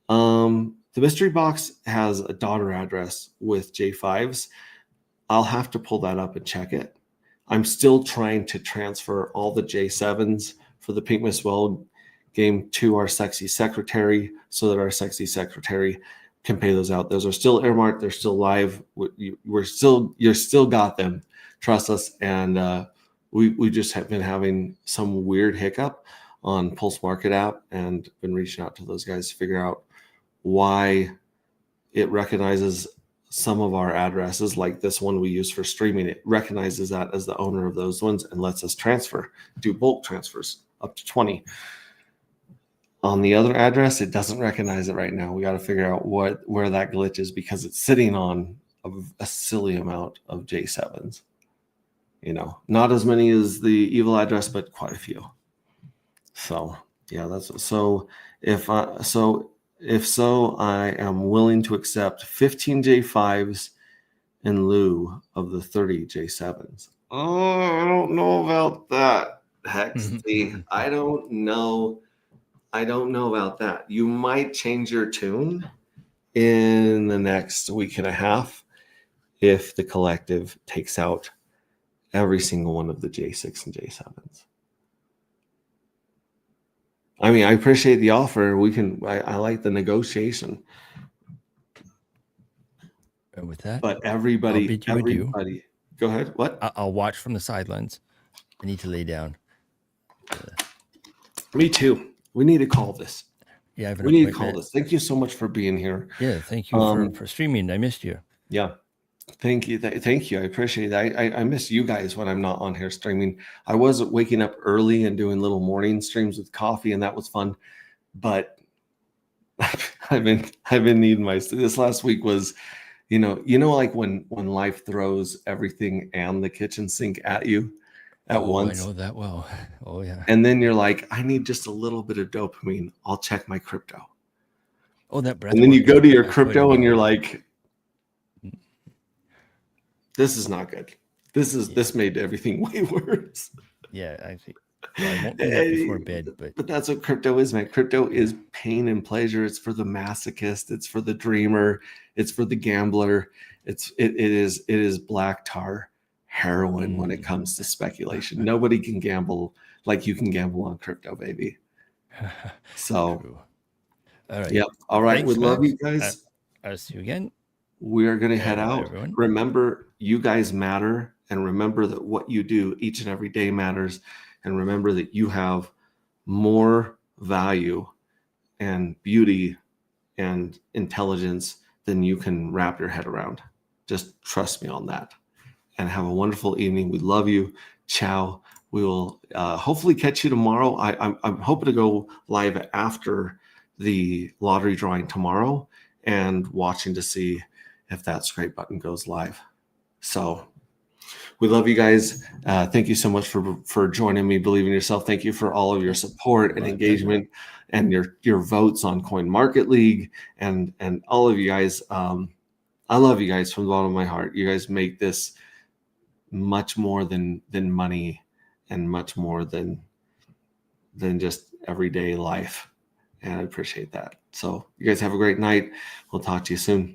The mystery box has a daughter address with J5s. I'll have to pull that up and check it. I'm still trying to transfer all the J7s for the Pink Miss World game to our sexy secretary so that our sexy secretary can pay those out. Those are still earmarked. They're still live. You're still got them. Trust us. And we just have been having some weird hiccup on Pulse Market app and been reaching out to those guys to figure out why it recognizes some of our addresses, like this one we use for streaming. It recognizes that as the owner of those ones and lets us do bulk transfers up to 20. On the other address, it doesn't recognize it right now. We got to figure out where that glitch is, because it's sitting on a silly amount of J7s. Not as many as the evil address, but quite a few. So yeah, that's so. If so, I am willing to accept 15 J5s in lieu of the 30 J7s. Oh, I don't know about that, Hexy. I don't know about that. You might change your tune in the next week and a half if the collective takes out every single one of the J6 and J7s. I mean, I appreciate the offer. I like the negotiation. And with that, but everybody, go ahead. What? I'll watch from the sidelines. I need to lay down. Me too. We need to call this. Yeah, we need to call this. Thank you so much for being here. Yeah, thank you for streaming. I missed you. Yeah. Thank you. Thank you. I appreciate that. I miss you guys when I'm not on here streaming. I was waking up early and doing little morning streams with coffee, and that was fun. But I've been needing this last week was, like when life throws everything and the kitchen sink at you at once. I know that well. Oh yeah. And then you're like, I need just a little bit of dopamine. I'll check my crypto. Oh, that breath. And then you go to your crypto and you're like, this is not good. This made everything way worse. Yeah, I think I won't do that before bed, but that's what crypto is, man. Crypto is pain and pleasure. It's for the masochist. It's for the dreamer. It's for the gambler. It is black tar heroin when it comes to speculation. Nobody can gamble like you can gamble on crypto, baby. So, all right. Yep. All right. We love you guys. I'll see you again. We are going to head out. Everyone. Remember, you guys matter, and remember that what you do each and every day matters. And remember that you have more value and beauty and intelligence than you can wrap your head around. Just trust me on that. And have a wonderful evening. We love you. Ciao. We will hopefully catch you tomorrow. I'm hoping to go live after the lottery drawing tomorrow and watching to see if that Scrape button goes live. So we love you guys. Thank you so much for joining me. Believe in yourself. Thank you for all of your support and engagement and your votes on Coin Market League and all of you guys. I love you guys from the bottom of my heart. You guys make this much more than money and much more than just everyday life. And I appreciate that. So you guys have a great night. We'll talk to you soon.